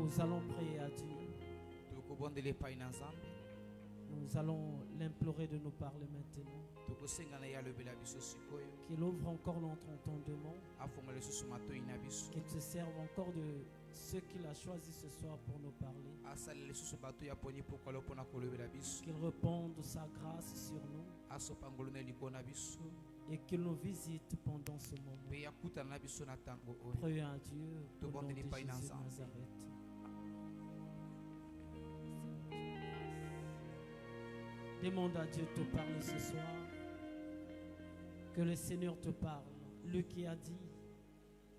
Nous allons prier à Dieu. Nous allons l'implorer de nous parler maintenant. Qu'il ouvre encore notre entendement. Qu'il se serve encore de ce qu'il a choisi ce soir pour nous parler. Qu'il réponde sa grâce sur nous. Et qu'il nous visite pendant ce moment. Prions à Dieu au nom de Jésus de Nazareth. Demande à Dieu de te parler ce soir. Que le Seigneur te parle. Lui qui a dit,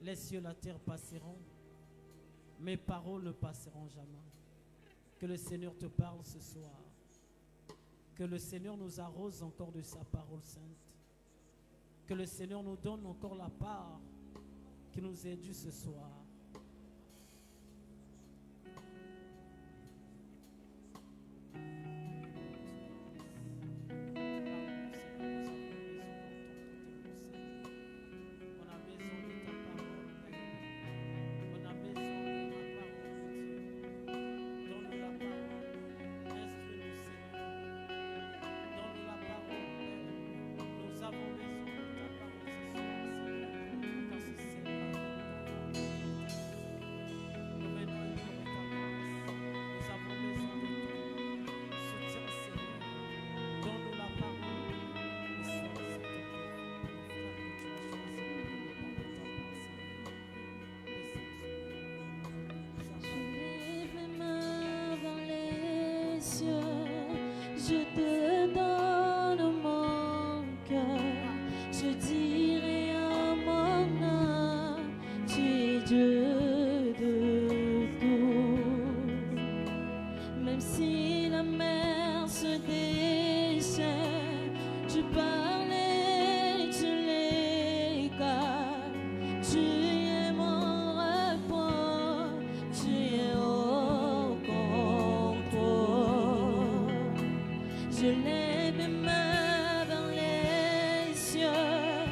les cieux et la terre passeront, mes paroles ne passeront jamais. Que le Seigneur te parle ce soir. Que le Seigneur nous arrose encore de sa parole sainte. Que le Seigneur nous donne encore la part qui nous est due ce soir. Je te donne mon cœur, je dirai à mon âme, tu es Dieu de tout. Même si la mer se déchaîne, je parlais, tu l'écartes, tu es mon repos, tu es au contrôle. Je lève mes mains vers les cieux,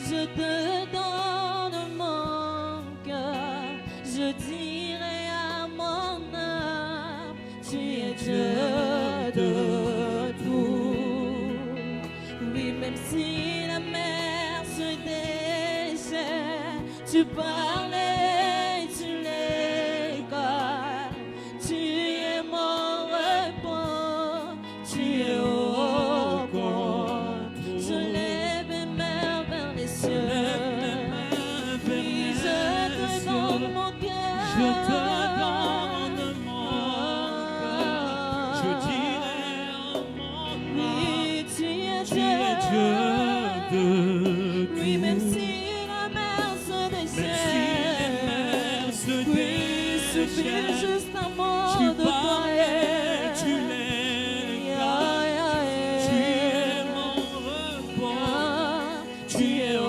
je te donne mon cœur, je dirai à mon âme, tu es Dieu de tout. Oui, même si la mer se déchaîne, tu parlais, tu l'écartes, tu es mon repos, tu es au contrôle. Je lève mes mains vers les cieux. Oui, je te donne mon cœur. Je te donne mon cœur. Je dirai à mon âme, Oui, tu es tu es Dieu de tout. Oui, même si la mer se Même si les déchaîne. mers se Oui, il suffit déchaînent, juste un mot tu de parlais, tu prière. l'écartes, tu es mon repos, tu es au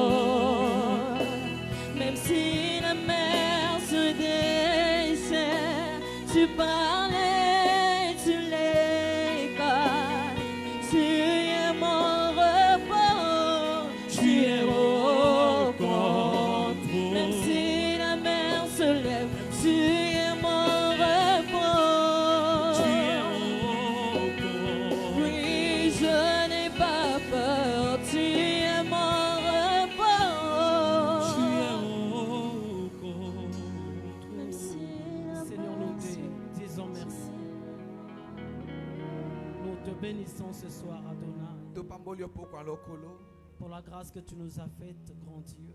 contrôle. Même si la mer se déchaîne, tu parlais, tu l'écartes, tu es mon repos, tu es au contrôle. Même si la mer se lève, tu es mon repos. Tu es au contrôle. Oui, je n'ai pas peur, tu es mon repos. Tu es au contrôle. Même si la Seigneur, mer nous se te disons merci. Nous te bénissons ce soir, Adonai, pour la grâce que tu nous as faite, grand Dieu.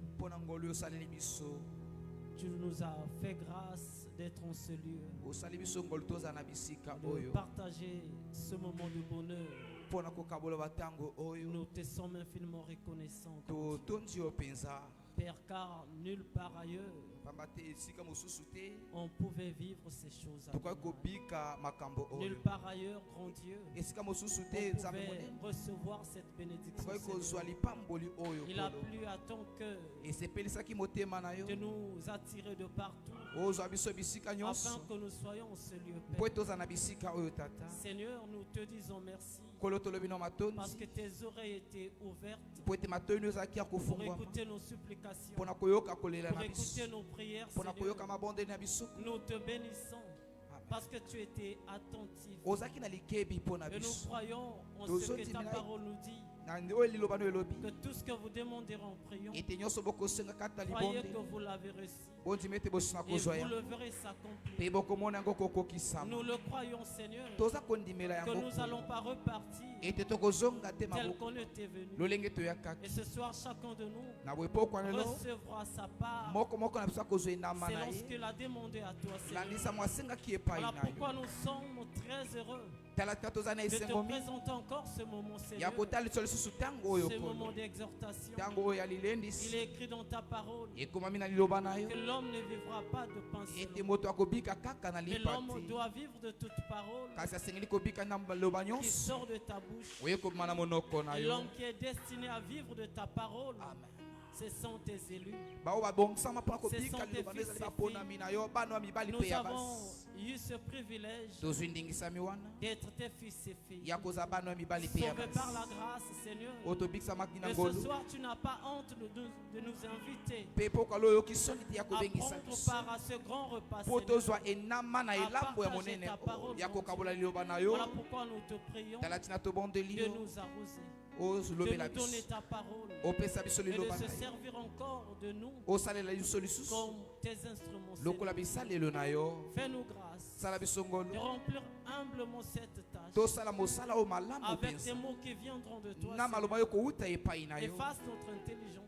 Tu nous as fait grâce d'être en ce lieu, de partager ce moment de bonheur. Nous te sommes infiniment reconnaissants, grand Dieu. Père, car nulle part ailleurs on pouvait vivre ces choses. Nulle part ailleurs, grand Dieu, on pouvait recevoir cette bénédiction. Seigneur. Il a plu à ton cœur de nous attirer de partout afin que nous soyons en ce lieu, Père. Seigneur, nous te disons merci parce que tes oreilles étaient ouvertes pour écouter nos supplications, pour écouter nos prières, mpona Seigneur. koyoka mabondeli na biso. Nous te bénissons Amen. parce que tu étais attentif. ozalaki na likebi mpona Et nous biso croyons en Nous ce que ta autres, parole nous dit. na oyo liloba no elobi Que tout ce que vous demanderez en priant, ete nyonso bokosenga kati na croyez que libonde vous l'avez reçu. bondima ete bosuna Et kozwa vous yango le verrez s'accomplir. mpe bokomona yango kokokisama. Nous le croyons, Seigneur, toza kondimela que yango nous n'allons pas repartir ete tokozonga te tel maboko qu'on était venu. lolenge Et toyakaki ce soir, chacun de nous na boye pokwa lelo recevra sa part moko na biso akozwa enama na selon ce ye qu'il a demandé à toi, Seigneur. landisa mo asengaki epai Voilà na pourquoi yo nous sommes très heureux tala tika toza na de te esengo mingi présenter encore ce moment, ya Seigneur. kotalisa lisusu ntango oyo Ce moment kolo d'exhortation. ntango oyo ya Il lilendisi est écrit dans ta parole ekomami na liloba na yo que l'homme ne vivra pas de pensée, ete moto akobika kaka na mais lipa l'homme te doit vivre de toute parole kasi asengeli kobika na loba qui nyonso sort de ta bouche. oye kobima na monoko na Et yo. l'homme qui est destiné à vivre de ta parole, Amen. ce sont tes élus. bao babongisama mpona Ce kobika sont liloba tes no ezali fils et baponami na yo bana ya mibali Nous mpe ya avons basi eu ce privilège tozwi ndingisami wana d'être tes fils et filles, ya kozala bana ya mibali mpe ya sauvés par la basi grâce, Seigneur. oyo tobikisamaki na Et ce ngolu soir, tu n'as pas honte de nous inviter mpe pokalo oyoki soni te ya à kobengisa prendre biso part à ce grand repas, mpo Seigneur. tozwa enama na elambo ya partager monene ta parole, ya mon kokabola Dieu. liloba na yo Voilà pourquoi nous te prions tala tina tobondeli de yo nous arroser, de ozolobela nous donner biso ta parole opesa biso et de liloba se na yo servir encore de nous osalela biso lisusu comme tes instruments, lokola Seigneur. bisalelo na yo Fais-nous grâce sala biso de ngolu remplir humblement cette tâche tosala mosala oyo malamu avec mpenza des mots qui viendront de toi, na maloba yo kowuta epai na yo Efface notre intelligence.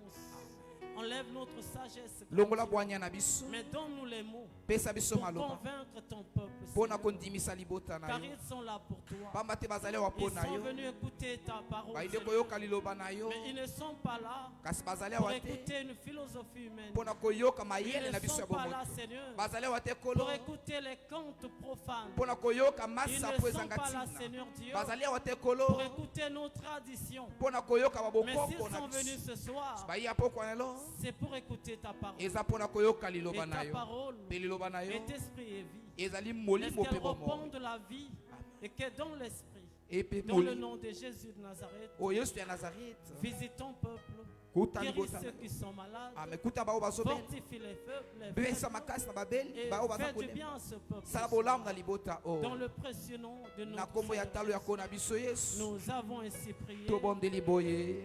Enlève notre sagesse. longola bwanya na biso Mais donne-nous les mots pesa biso pour maloba convaincre ton peuple. mpona Seigneur. kondimisa libota na Car yo ils sont là pour toi. pamba te bazali awa Ils mpo na sont yo venus écouter ta parole. baide Seigneur. koyoka liloba na yo Mais ils ne sont pas là kasi bazali pour awa te écouter une philosophie humaine. mpona koyoka Ils mayele na ne biso ya sont pas là, bomoto Seigneur, bazali awa te kolo pour écouter les contes profanes. mpona koyoka Ils masa ne mpo sont ezanga pas là, ntina Seigneur Dieu, bazali awa te pour kolo écouter nos traditions. mpona koyoka Mais babokoko s'ils na sont venus biso ce soir, bayi ya pokwa lelo c'est pour écouter ta parole. eza mpona koyoka Et liloba na ta yo parole mpe liloba na yo est esprit et vie. ezali Laisse molimo qu'elle mpe bomoi réponde la vie et que dans l'esprit, epe dans le molimo nom de Jésus de Nazareth, oyo yesu ya nazarete visite ton peuple, kuta guéris libota ceux qui sont malades, ame kuta bao bazobela fortifie les faibles, besa makasi na babeli et bao baza fais du kolema bien à ce peuple. sala bolamu na libota Dans oyo le précieux nom de na notre nkombo ya Seigneur talo ya Jésus, kona biso yesu nous avons ainsi prié. tobondeli boye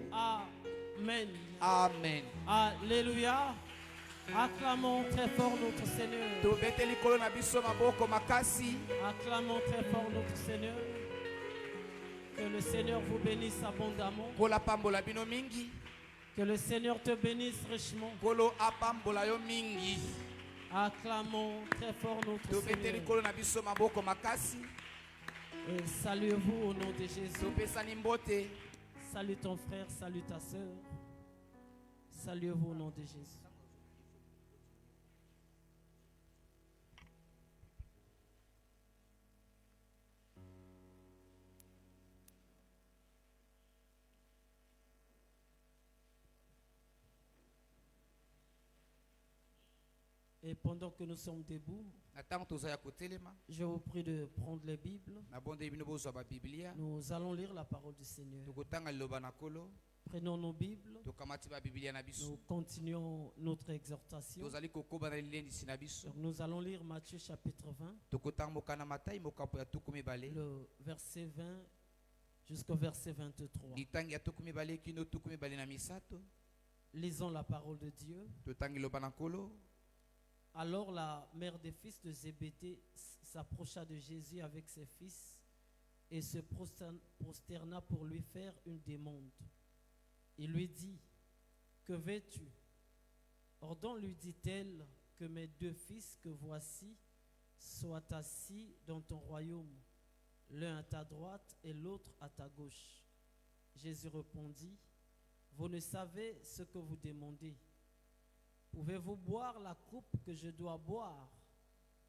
Amen. amen Alléluia. Acclamons très fort notre Seigneur. tobete likolo na biso maboko makasi Acclamons très fort notre Seigneur. Que le Seigneur vous bénisse abondamment. nkolo apambola bino mingi Que le Seigneur te bénisse richement. nkolo apambola yo mingi Acclamons très fort notre tobete Seigneur. likolo na biso maboko makasi Et saluez-vous au nom de Jésus. topesani mbote Salue ton frère, salue ta soeur. Saluez-vous au nom de Jésus. Et pendant que nous sommes debout, na ntango toza ya kotelema je vous prie de prendre les Bibles. nabondeli bino bozwa babiblia Nous allons lire la parole du Seigneur. tokotanga liloba na nkolo Prenons nos Bibles. tokamati babiblia na Nous biso continuons notre exhortation. tozali kokoba na lilendisi na biso Donc nous allons lire Matthieu chapitre 20, tokotanga mokana matai mokambo ya tuku mibale le verset 20 jusqu'au verset 23. litangi ya tuku mibale kino tuku mibale na misato Lisons la parole de Dieu. totangi liloba na nkolo. Alors la mère des fils de Zébédée s'approcha de Jésus avec ses fils et se prosterna pour lui faire une demande. Il lui dit, que veux-tu? Ordonne, lui dit-elle, que mes deux fils que voici soient assis dans ton royaume, l'un à ta droite et l'autre à ta gauche. Jésus répondit, vous ne savez ce que vous demandez. Pouvez-vous boire la coupe que je dois boire?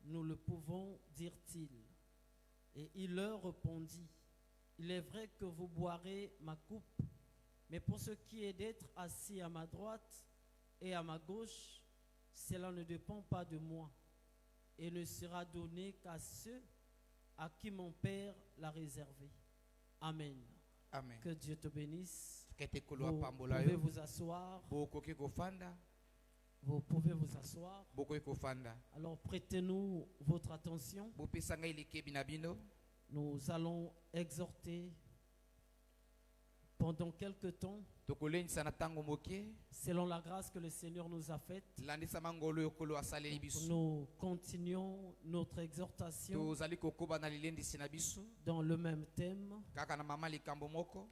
Nous le pouvons, dirent-ils. Et il leur répondit, il est vrai que vous boirez ma coupe, mais pour ce qui est d'être assis à ma droite et à ma gauche, cela ne dépend pas de moi, et ne sera donné qu'à ceux à qui mon Père l'a réservé. Amen. Amen. Que Dieu te bénisse. Kete kolo Vous apambola pouvez yo vous asseoir. bokoki kofanda Vous pouvez vous asseoir. bokoki kofanda. Alors prêtez-nous votre attention. Bopesa ngai likebi na bino. Nous allons exhorter pendant quelque temps, Tokolendisa na tango moke. selon la grâce que le Seigneur nous a faite. Landisa mangolo yokolo asaleli biso. Nous continuons notre exhortation Tozali kokoba na lilendisi na biso. dans le même thème. Kaka na mama likambo moko.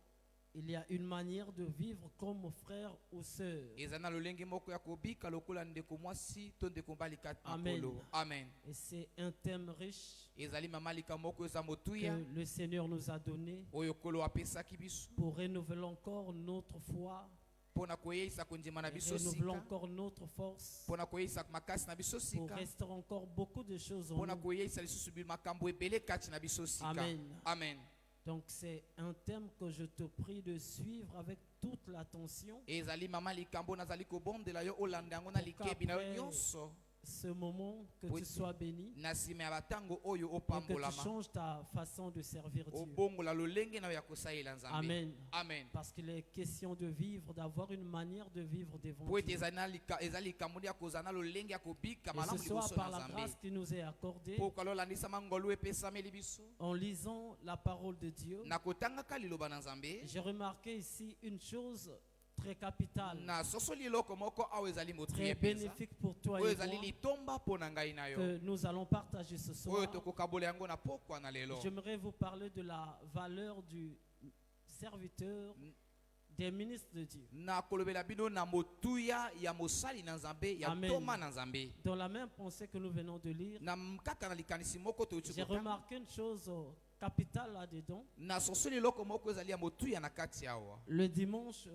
Il y a une manière de vivre comme frère ou sœur. Eza na lolenge moko ya kobika lokola ndeko mwasi to ndeko mbali kati Amen. makolo. Amen. Et c'est un thème riche Ezali mama likambo moko eza que motuya. le Seigneur nous a donné Oyo kolo apesaki biso. pour renouveler encore notre foi, Pona koyeisa kondima na biso renouveler sika. encore notre force, Pona koyeisa makasi na biso pour sika. restaurer encore beaucoup de choses en Pona nous. koyeisa lisusu bi makambo ebele kati na biso sika. Amen. Amen. Donc c'est un thème que je te prie de suivre avec toute l'attention. Ezali mama likambo nazali kobondela yo olanda yango na likebi na yo nyonso. Ce moment, que tu sois béni Na nsima ya batango oyo et que tu opambolama. changes ta façon de servir Dieu. Obongola lolenge na yo ya kosalela nzambe. Amen. Amen. Parce qu'il est question de vivre, d'avoir une manière de vivre devant Po ete Dieu. ezali likambo ya kozana lolenge ya kobika Et malamu ce soir, liboso par na la nzambe. grâce qui nous est accordée, Po kalolandisa mangolo epesameli biso. en lisant la parole de Dieu, Na kotangaka liloba na nzambe. j'ai remarqué ici une chose très capitale, Na sosoli eloko moko awa ezali très motuye penza. bénéfique pour toi Oyo et ezali moi, litomba mpo na ngai na yo. que nous allons partager ce soir. Oyo tokokabola yango na pokwa na lelo. J'aimerais vous parler de la valeur du serviteur, des ministres de Dieu. Na kolobela bino na motuya ya mosali na nzambe ya Amen. toma na nzambe. Dans la même pensée que nous venons de lire, Na kaka na likanisi moko toyuti j'ai kotanga. remarqué une chose capitale là-dedans. Na sosoli eloko moko ezali ya motuya na kati awa. Le dimanche,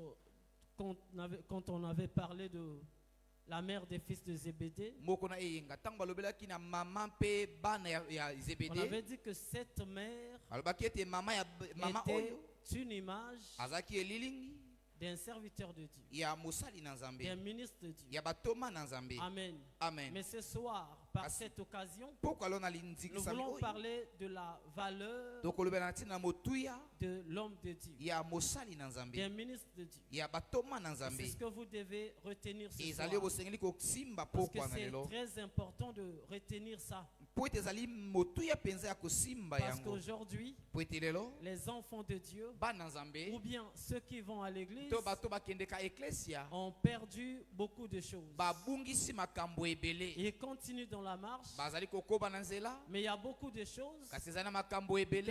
quand on avait parlé de la mère des fils de Zébédée, Moko na eyenga tango balobelaki na mama mpe bana ya on Zebede. avait dit que cette mère Alobaki ete mama était oyo une image azaki elilingi d'un serviteur de Dieu, ya mosali na nzambe. d'un ministre de Dieu. Ya batoma na nzambe. Amen. Amen. Mais ce soir, par Asi- cette occasion, Poko alona nous lindikisa voulons oyo. parler de la valeur Tokolobela na ntina motuya de l'homme de Dieu, ya mosali na nzambe. d'un ministre de Dieu. Ya batoma na C'est ce nzambe. que vous devez retenir ce Ezali soir. bosengeli kosimba Parce que pokwa na c'est lelo. très important de retenir ça. Po ete ezali motuya penza ya kosimba Parce yango. qu'aujourd'hui, Po ete lelo les enfants de Dieu, bana nzambe ou bien ceux qui vont à l'église, to bato bakende ka eklesia ont perdu beaucoup de choses. babungisi makambo ebele. Ils continuent dans la marche, Bazali kokoba na nzela mais il y a beaucoup de choses kasi ezali na makambo ebele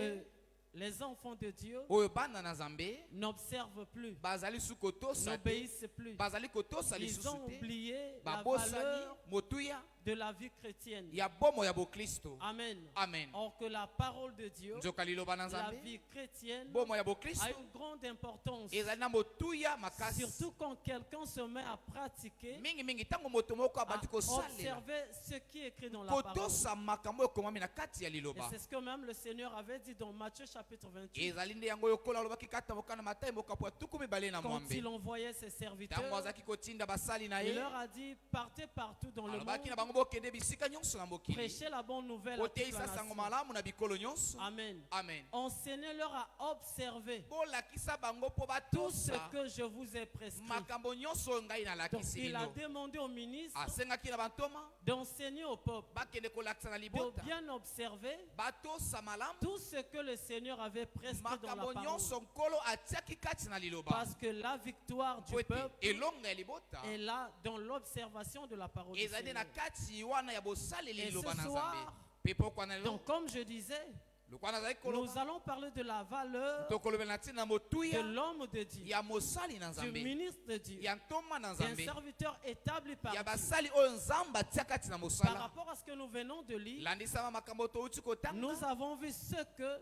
que les enfants de Dieu oyo bana na nzambe n'observent plus, bazali su kotosa te, n'obéissent plus. bazali kotosa Ils lisusu ont te, oublié la babosani valeur motuya de la vie chrétienne. ya bomo ya boklisto. Amen. Amen. Or que la parole de Dieu, Nzoka liloba na la nzambe vie chrétienne, bomo ya boklisto a une grande importance. ezali na motuya makasi. Surtout quand quelqu'un se met à pratiquer, mingi ntango moto moko à abandi kosalela observer ce qui est écrit dans la parole. kotosa makambo ekomami na kati ya Et liloba. c'est ce que même le Seigneur avait dit dans Matthieu chapitre 28, ezali nde yango oyo kola alobaki kata mokana matayi mokapo ya tuku mibale na quand mwambe il envoyait ses ntango serviteurs, azalaki kotinda basali na il ye leur a dit, partez partout dans le alobaki na monde, bango bokende bisika nyonso na mokili prêchez la bonne nouvelle à toute la koteisa sango nation. malamu na bikolo nyonso. Amen. Amen. Enseignez-leur à observer bolakisa bango mpo tout ce batosa que je vous ai prescrit. makambo nyonso oyo ngai Donc nalakisi il a bino. demandé au ministre asengaki na bantoma d'enseigner au peuple, bakende kolakisa na de libota bien observer batosa malamu tout ce que le Seigneur avait prescrit dans la makambo parole. nyonso nkolo atiaki kati na liloba Parce que la victoire du po ete peuple elonga ya libota est là dans l'observation de la parole du ezali Seigneur. na kati wana ya bosaleli Et liloba ce na soir, nzambe mpe pokwa na lelo Donc comme je disais, lokwa nazali nous koloba allons parler de la valeur tokolobela na ntina de motuya l'homme de Dieu, ya mosali na du nzambe ministre de Dieu, ya ntoma na d'un nzambe serviteur établi par ya Dieu. basali oyo nzambe atia kati na Par mosala. rapport à ce que nous venons de lire, landisama makambo touti kotanga nous avons vu ce que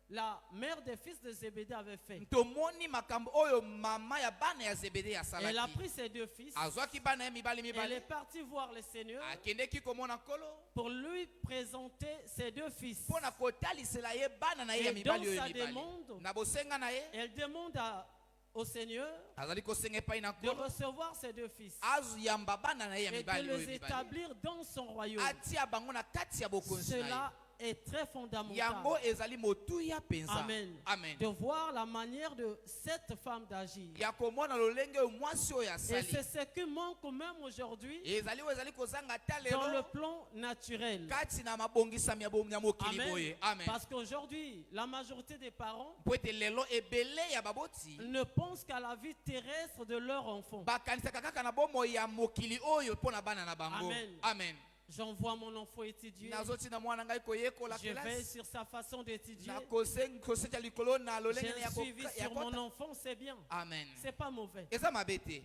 la mère des fils de Zébédée avait fait. tomoni makambo oyo mama ya bana ya zebede Elle a asalaki pris ses deux fils, azwaki bana ya mibale elle est mibale partie voir le Seigneur akendeki komona nkolo pour lui présenter ses deux fils. mpo na kotalisela ye bana na ye ya Et mibale dans oyo sa mibale demande, na bosenga na ye elle demande au Seigneur azali kosenga epai na de nkolo recevoir ses deux fils azuyamba bana na ye ya et de mibale oyo les mibale établir dans son royaume. atia bango na kati ya bokonzi na Cela est très fondamental. yango ezali motuya penza. Amen. Amen. De voir la manière de cette femme d'agir. Ya komona lolenge oyo mwasi oyo Et asali. c'est ce qui manque même aujourd'hui Ezali oyo ezali kozanga ta dans le lelo plan naturel. kati na mabongisami ya mokili boye. Amen. Amen. Parce qu'aujourd'hui, la majorité des parents Po ete lelo ebele ya baboti ne pensent qu'à la vie terrestre de leur enfant. bakanisaka kaka na bomoi ya mokili oyo mpo na bana na bango. Amen. Amen. J'envoie mon enfant étudier. Nazotina mwana ngai koyekola Je vais kelasi. sur sa façon d'étudier. Na kosenga likolo na lolenge J'ai ya suivi ya sur mon kota. enfant, c'est bien. Amen. C'est pas mauvais. Eza mabete.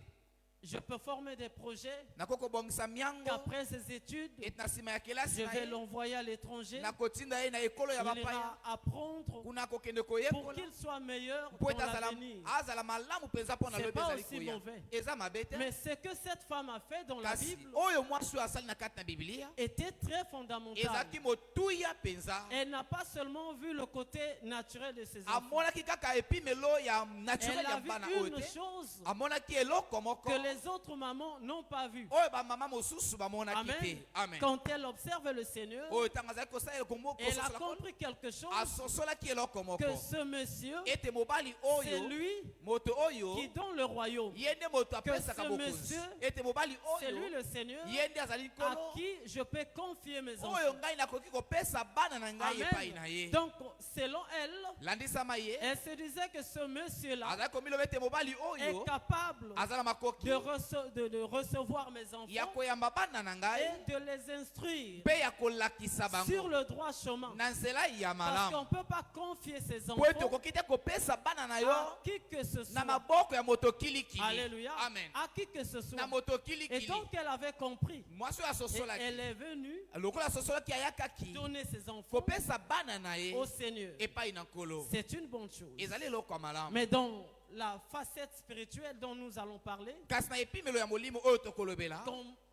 Je peux former des projets Nakoko bongisa miango. qu'après ses études, Et na sima ya kelasi je na vais ye. l'envoyer à l'étranger. Na kotinda ye na ekolo ya Il bapaya. ira apprendre Kuna kokende pour koyekola. qu'il soit meilleur Po dans ete azala l'avenir. azala malamu penza mpo na C'est lobi pas ezali aussi koya. mauvais. Eza mabete. Mais ce que cette femme a fait dans la Kasi Bible oyo mwasi oyo asali na kati na Biblia était très fondamental. ezalaki motuya penza. Elle n'a pas seulement vu le côté naturel de ses enfants. Amonaki kaka epimelo ya naturel Elle ya a vu bana oyo une te. chose Amonaki eloko moko que les autres mamans n'ont pas vue. oyo bamama mosusu bamonaki te. Amen. Amen. Quand elle observe le Seigneur, Oyo ntango azali kosalela elle a kososola compris quelque chose, asosolaki eloko moko que ce monsieur, ete mobali c'est oyo lui moto oyo qui dans le royaume, ye nde moto apesaka ce bokonzi. monsieur, Ete mobali c'est lui oyo le Seigneur ye nde azali à nkolo qui je peux confier mes oyo enfants. ngai nakoki kopesa bana na ngai epai na Amen. ye. Donc, selon elle, Landisama ye elle se disait que ce monsieur-là azali komiloba ete mobali est oyo capable aza na makoki de recevoir mes ya enfants koyamba bana na ngai et de les instruire mpe ya kolakisa sur bango le droit chemin. na nzela ya Parce qu'on malamu ne peut pas confier ses po ete enfants okoki te kopesa bana na à yo qui que ce na soit. maboko ya moto kilikili. Alléluia. Amen. À qui que ce Na soit. moto Et kilikili donc elle avait compris. mwasi oyo Et asosolaki elle est venue lokola asosolaki ayakaki donner ses enfants kopesa bana na ye au Seigneur. epai na nkolo C'est une bonne chose. ezali eloko ya malamu. Mais dans la facette spirituelle dont nous allons parler, kasi na epimelo ya molimo oyo tokolobela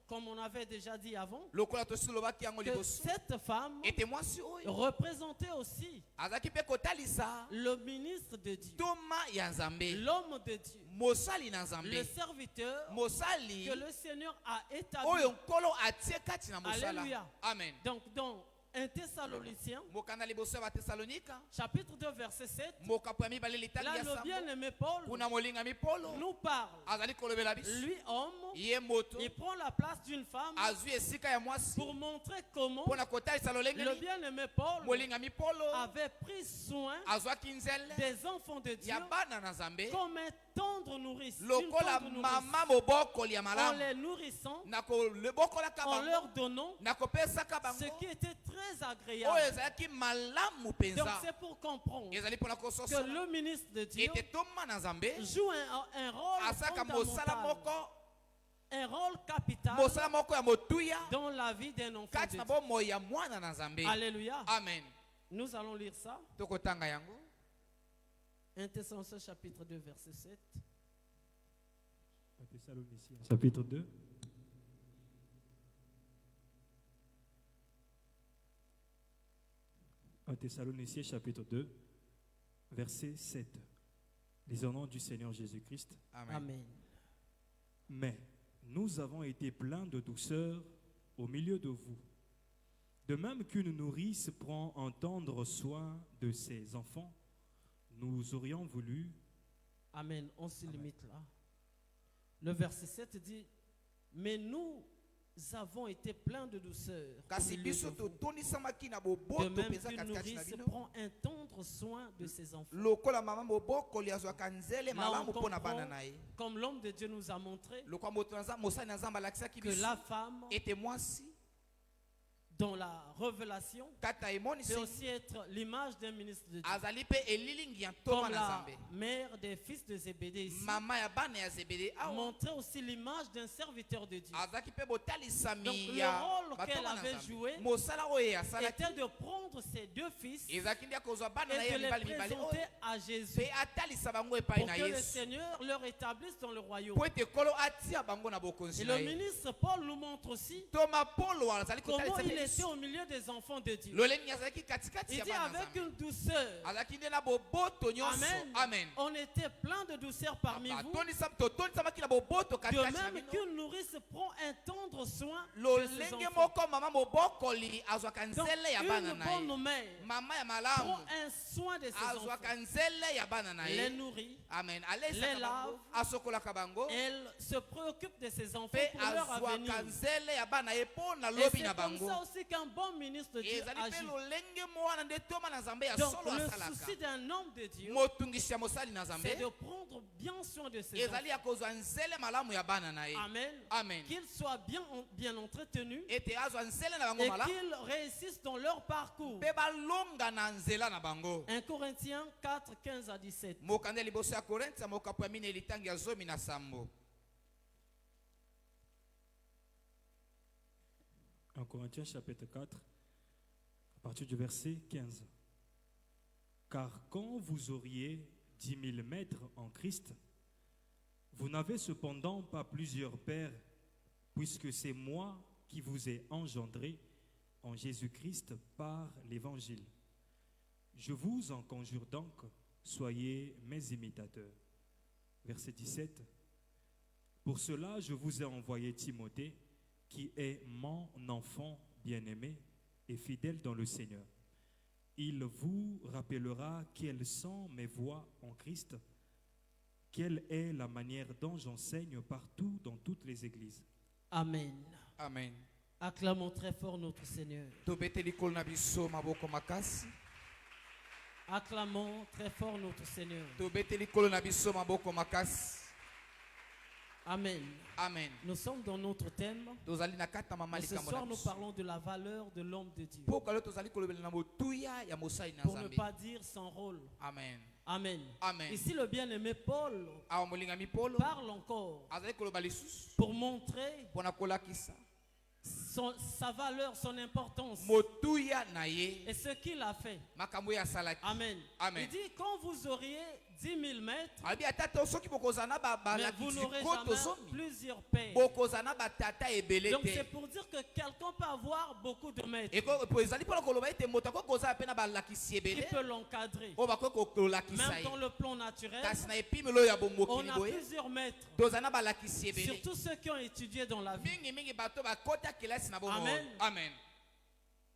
comme on avait déjà dit avant, lokola tosi lobaki yango que liboso cette femme ete mwasi oyo représentait aussi azalaki mpe kotalisa le ministre de Dieu, toma ya nzambe, l'homme de Dieu, mosali na le nzambe, serviteur mosali que le Seigneur a établi. oyo nkolo atie kati na mosala. Alléluia. Amen. Donc, dans 1 Thessaloniciens, mokanda liboso ya batesalonika chapitre 2, verset 7, mokapo ya mibale litali là, ya le sambo bien-aimé Paul kuna molingami polo nous parle. azali kolobela biso Lui, homme, ye moto il prend la place d'une femme azwi esika ya mwasi pour montrer comment mpo na kotalisa lolenge le nini bien-aimé Paul molingami polo avait pris soin azwaki nzele des enfants de Dieu ya bana na nzambe comme un tendre nourrice. Une lokola tendre nourrice. mama mobokoli ya En malamu les nourrissant, na kolebokolaka en leur bango donnant na kopesaka ce bango qui était très oyo agréable. ezalaki malamu Donc mpenza c'est pour comprendre ezali mpona que kososola le ministre de Dieu ete toma na nzambe joue un rôle asaka mosala fondamental, moko un rôle capital mosala moko ya motuya dans la vie d'un enfant kati de na Dieu. bomoi ya mwana na nzambe. Alléluia. Amen. Nous allons lire ça. Tokotanga yango 1 Thessaloniciens chapitre 2 verset 7. Thessaloniciens, chapitre 2. Thessaloniciens, chapitre 2, verset 7. Lisons au nom du Seigneur Jésus-Christ. Amen. Amen. Mais nous avons été pleins de douceur au milieu de vous. De même qu'une nourrice prend en tendre soin de ses enfants, nous aurions voulu. Amen. On se limite là. Le verset 7 dit, mais nous avons été pleins de douceur. au kasi milieu biso de vous. totonisamaki na De boboto même mpenza qu'une katikati na nourrice bino prend un tendre soin de ses enfants. lokola mama mobokoli azwaka nzele Là, on malamu mpo na comprend, bana na ye comme l'homme de Dieu nous a montré, lokola mosali na nzambe alakisaki que biso la femme, ete mwasi dans la révélation, kati na peut emonisi aussi être l'image d'un ministre de Dieu. azali mpe elilingi ya ntoma Comme na la nzambe mère des fils de Zébédée ici, mama ya bana ya zebede awa montrait aussi l'image d'un serviteur de Dieu. azalaki mpe Donc botalisami le ya rôle qu'elle bantoma na avait nzambe joué mosala oyo asalaki était de prendre ses deux fils et ezalaki nde akozwa bana na ye de ya les mibali mibali présenter oyo à Jésus mpe atalisa bango epai pour na que le yesu Seigneur leur établisse dans le royaume. po ete kolo atia bango na bokonzi Et na le ye ministre Paul nous montre aussi toma polo azali comment kotalisa il mpe était au milieu des enfants de Dieu. lolenge azalaki katikati Il ya dit bana avec Nzambe. une douceur. Azalaki nde na boboto nyonso. Amen. Amen. On était plein de douceur parmi vous. Totondisamaki na boboto De katikati na même bino. qu'une nourrice prend un tendre soin de ses lolenge enfants. moko mama mobokoli azwaka Donc, nzele ya bana une na bonne ye. mère Mama ya prend malamu un soin de ses enfants. azwaka nzele ya bana na Les ye. nourrit. Amen. Les Alesaka lave. bango, asokolaka bango. Elle se préoccupe de ses enfants Pe pour leur avenir. azwaka nzele ya bana ye mpo na Et lobi c'est na comme bango. ça aussi qu'un bon ministre de Dieu ezali mpe agit. lolenge mwana nde toma na nzambe ya Donc solo le asalaka. souci d'un homme de Dieu, motungisi ya mosali na nzambe c'est de prendre bien soin de ses ezali enfants. ya kozwa nzele malamu ya bana na ye. Amen. Amen. Qu'ils soient bien entretenus ete azwa nzele na bango et malamu qu'ils réussissent dans leur parcours. mpe balonga na nzela na bango. 1 Corinthiens 4, 15 à 17. mokanda liboso ya korinthe ya mokapo ya minei litangi ya 17. 1 Corinthiens chapitre 4, à partir du verset 15. Car quand vous auriez 10 000 maîtres en Christ, vous n'avez cependant pas plusieurs pères, puisque c'est moi qui vous ai engendré en Jésus-Christ par l'Évangile. Je vous en conjure donc, soyez mes imitateurs. Verset 17. Pour cela, je vous ai envoyé Timothée, qui est mon enfant bien-aimé et fidèle dans le Seigneur. Il vous rappellera quelles sont mes voies en Christ, quelle est la manière dont j'enseigne partout dans toutes les églises. Amen. Amen. Acclamons très fort notre Seigneur. tobete likolo na biso maboko makasi. Acclamons très fort notre Seigneur. tobete likolo na biso maboko makasi. Amen. Amen. Nous sommes dans notre thème. tozali na kati na mama Et ce likambo soir, na nous biso. parlons de la valeur de l'homme de Dieu. mpo kalo tozali kolobela na motuya ya mosali na Pour ne nzambe. pas dire son rôle. Amen. Amen. Amen. Ici, le bien-aimé Paul awa molingami polo parle encore azali koloba lisusu pour montrer mpona kolakisa sa valeur, son importance motuya na ye et ce qu'il a fait. makambo oyo asalaki. Amen. Amen. Il dit, quand vous auriez 10 000 maîtres, abi ata to soki bokozala na mais vous balakisi n'aurez koto jamais zomi plusieurs pères. bokozala na batata ebele Donc te. c'est pour dire que quelqu'un peut avoir beaucoup de maîtres po ezali mpona koloba ete moto akoki kozala mpe na balakisi qui ebele peut l'encadrer. oyo bakoki kolakisa Même ye dans le plan naturel, kasi na epimelo oyo ya on bomokili a boye plusieurs maîtres. tozala na balakisi ebele Surtout ceux qui ont étudié dans la vie. mingimingi bato bakota kelasi na bomoi. Amen. Amen.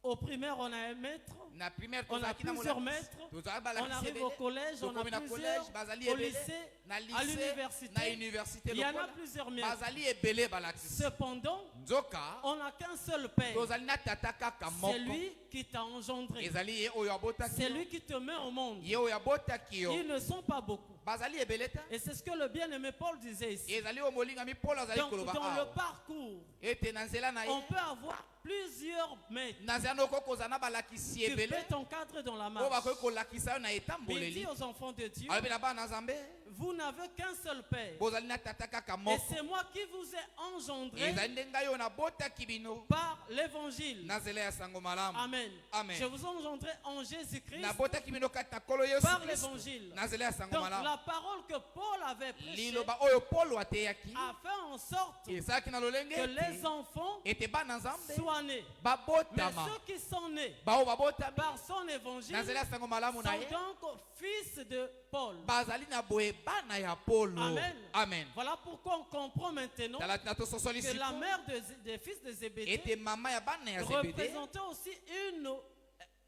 Au primaire, on a un maître. na primaire On a tozalaki na plusieurs molakisi. maîtres. tozala On balakisi arrive ebele au collège, on a tokomi na plusieurs. collège bazali Au ebele lycée, na à lycée na l'université, université il y en a lokola plusieurs maîtres. bazali ebele balakisi. Cependant, nzoka on n'a qu'un seul père. tozali na tata kaka C'est moko lui qui t'a engendré. ezali ye oyo abotaki C'est yo. lui qui te met au monde. ye oyo abotaki yo Ils ne sont pas beaucoup. bazali ebele te Et c'est ce que le bien-aimé Paul disait ici. ezali oyo molingami polo azali Donc, koloba dans le awa parcours, ete na nzela na ye on peut avoir plusieurs maîtres na nzela noko kozala na balakisi qui ebele peuvent t'encadrer dans la oyo marche. bakoki kolakisa yo na Mais il etamboleli dit aux enfants de Dieu, alobi na bana na nzambe vous n'avez qu'un seul père. bozali na tata kaka Et moko c'est moi qui vous ai engendré ezali nde ngai oyo nabotaki bino par l'évangile. na nzela ya sango malamu Amen. Amen. Je vous ai engendré en Jésus-Christ nabotaki bino kati na nkolo yesu par kristo l'évangile. na nzela ya sango Donc malamu la parole que Paul avait prêchée liloba oyo polo ateyaki a fait en sorte ezalaki na lolenge que les ete enfants ete bana nzambe soient nés. Mais babotama ceux qui sont nés bao babotami par son évangile na nzela ya sango malamu na sont ye donc fils de Paul. bazali na boye bana ya polo Amen. amen Voilà pourquoi on comprend maintenant tala tina tososoli que la siko mère des fils de Zébédée ete mama ya bana ya zebede représentait aussi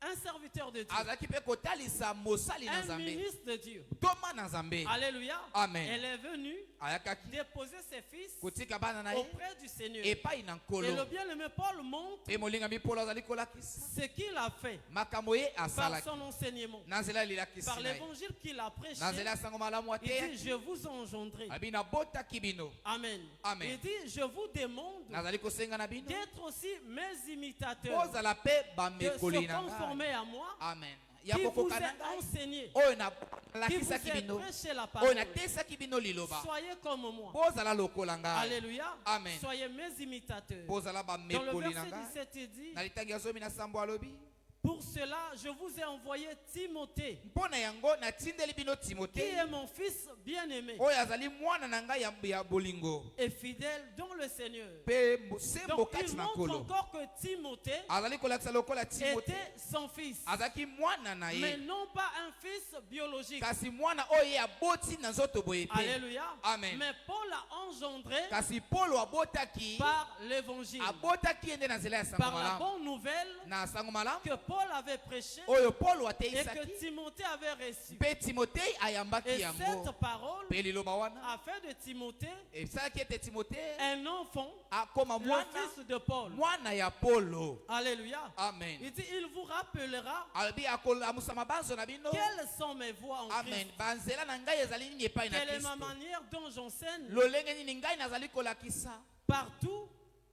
un serviteur de Dieu, azalaki mpe kotalisa mosali na un nzambe ministre de Dieu. toma na nzambe Alléluia. Amen. Elle est venue ayakaki déposer ses fils kotika bana na ye auprès du Seigneur. epai na Et nkolo le bien-aimé Paul montre mpe molingami polo azali kolakisa ce qu'il a fait makambo ye par asalaki son enseignement, na nzela ya lilakisi par na ye l'évangile qu'il a prêché. na nzela ya sango malamu Il dit, ateyaki je vous ai engendré. abi nabotaki bino Amen. Amen. Il dit, je vous demande nazali kosenga na bino d'être aussi mes imitateurs, kozala mpe de bamekoli se na ngai conformer à moi, amen ya qui vous kokoka ai na ngai enseigné, oyo qui vous nalakisaki ai bino prêché la oyo parole. natesaki bino liloba Soyez comme moi. bozala lokola ngai Alléluia. Amen. Soyez mes imitateurs. bozala Dans le bamekoli na verset ngai 17, il dit, na litangi ya 17 alobi Pour cela, je vous ai envoyé Timothée, mpona yango natindeli bino qui Timothée est mon fils bien-aimé oyo azali mwana na ngai ya bolingo et fidèle dans le Seigneur. mpe sembo Donc, kati il na montre nkolo. encore que Timothée Azali kolakisa lokola Timothée était son fils, azalaki mwana na mais ye non pas un fils biologique. kasi mwana oyo ye aboti na nzoto boye te. Alléluia. Amen. Mais Paul a engendré Kasi Paulo abotaki par l'évangile, abotaki ye nde na nzela ya sango par la malamu bonne nouvelle na sango malamu que Paul avait prêché oyo Paulo et que ateisaki Timothée avait reçu. mpe Timothée ayambaki Et yango cette parole mpe liloba wana a fait de Timothée esalaki ete Timothée un enfant, akoma le mwana fils de Paul. mwana ya Paulo. Alléluia. Amen. Il dit, il vous rappellera alobi akolamusa mabanzo na bino. quelles sont mes voies en Amen. Christ. banzela na ngai ezali nini epai na Quelle est ma Kristo manière dont j'enseigne lolenge nini ngai nazali kolakisa partout,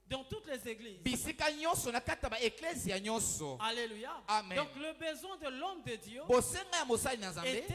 dans toutes les églises. bisika nyonso na kati ya baeklezia nyonso. Alléluia. Amen. Donc le besoin de l'homme de Dieu bosenga ya mosali na nzambe était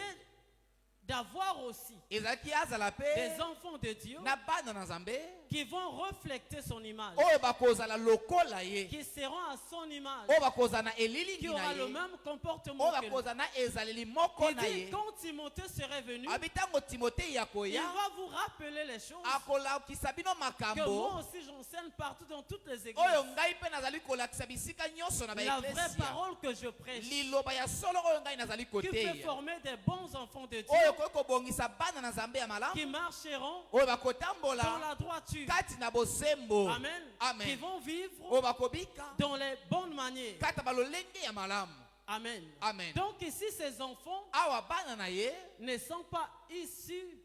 d'avoir aussi ezalaki azala des mpe enfants de Dieu na bana na nzambe qui vont refléter son image, oyo bakozala lokola ye qui seront à son image, oyo bakozala na qui elilingi na aura le ye même comportement oyo que lui. bakozala na ezaleli moko Il na dit, ye quand Timothée serait venu, abi ntango timote ya il koya va vous rappeler les choses akolakisa bino que moi makambo aussi j'enseigne partout dans toutes les églises. oyo ngai mpe nazali kolakisa bisika nyonso na La vraie baeklesia parole que je prêche, liloba ya solo oyo ngai nazali qui fait koteya former des bons enfants de Dieu, oyo koki kobongisa bana na nzambe ya malamu qui marcheront oyo dans bakotambola la droiture. kati na bosembo Amen. Amen. Qui vont vivre oyo bakobika dans les bonnes manières. kati ya balolenge ya malamu. Amen. Amen. Donc ici, ces enfants awa bana na ye ne sont pas issus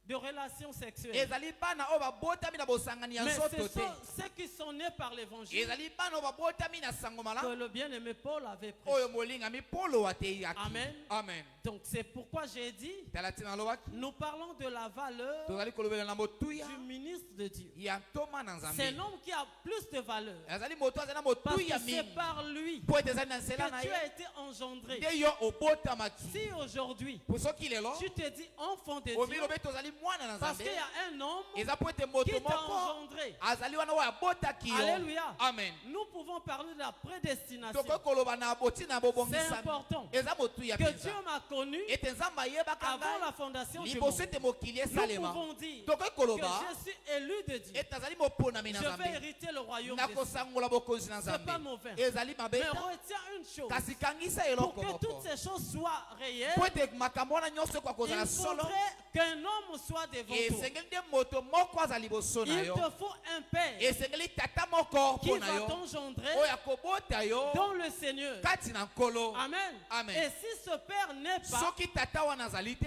de relations sexuelles. ezali bana oyo babotami na bosangani ya Mais nzoto ce te sont ceux qui sont nés par l'évangile ezali bana oyo babotami na sango que malamu le bien-aimé Paul avait oyo prêché. molingami Paulo ateyaki. Amen. Amen. Donc c'est pourquoi j'ai dit, tala tina alobaki nous parlons de la valeur tozali kolobela na motuya du ministre de Dieu. ya ntoma na C'est un nzambe homme qui a plus de valeur. ezali moto azali na Parce motuya que c'est mingi par lui po ete ezali na nzela na que tu ye as été engendré. nde yo obotamaki Si aujourd'hui, po soki lelo tu te dis enfant de Dieu, omilobi tozali mwana na parce nzambe qu'il y a un homme eza po ete qui moto t'a moko engendré. azali wana oyo abotaki yo. Alléluia. Amen. Nous pouvons parler de la prédestination. tokoki koloba na boti na C'est bobongisami important eza motuya que mpenza Dieu m'a connu ete nzambe ayebaka avant la ngai fondation du liboso monde. ete mokili Nous esalema pouvons dire tokoki que koloba je suis élu de Dieu. ete azali moponami na Je vais nzambe hériter le royaume des cieux. nakosangola bokonzi na C'est pas nzambe mauvais. ezali mabe Mais ta retiens une chose. kasi kangisa Pour eloko que toutes moko ces choses soient réelles, po ete makambo wana nyonso ekoka kozala il solo faudrait qu'un homme soit devant toi. esengeli nde moto moko aza liboso na Il yo te faut un père esengeli tata moko qui mpo na va yo t'engendrer oyo akobota yo dans le Seigneur. kati na nkolo. Amen. Amen. Et si ce père n'est pas, soki tata wana azali te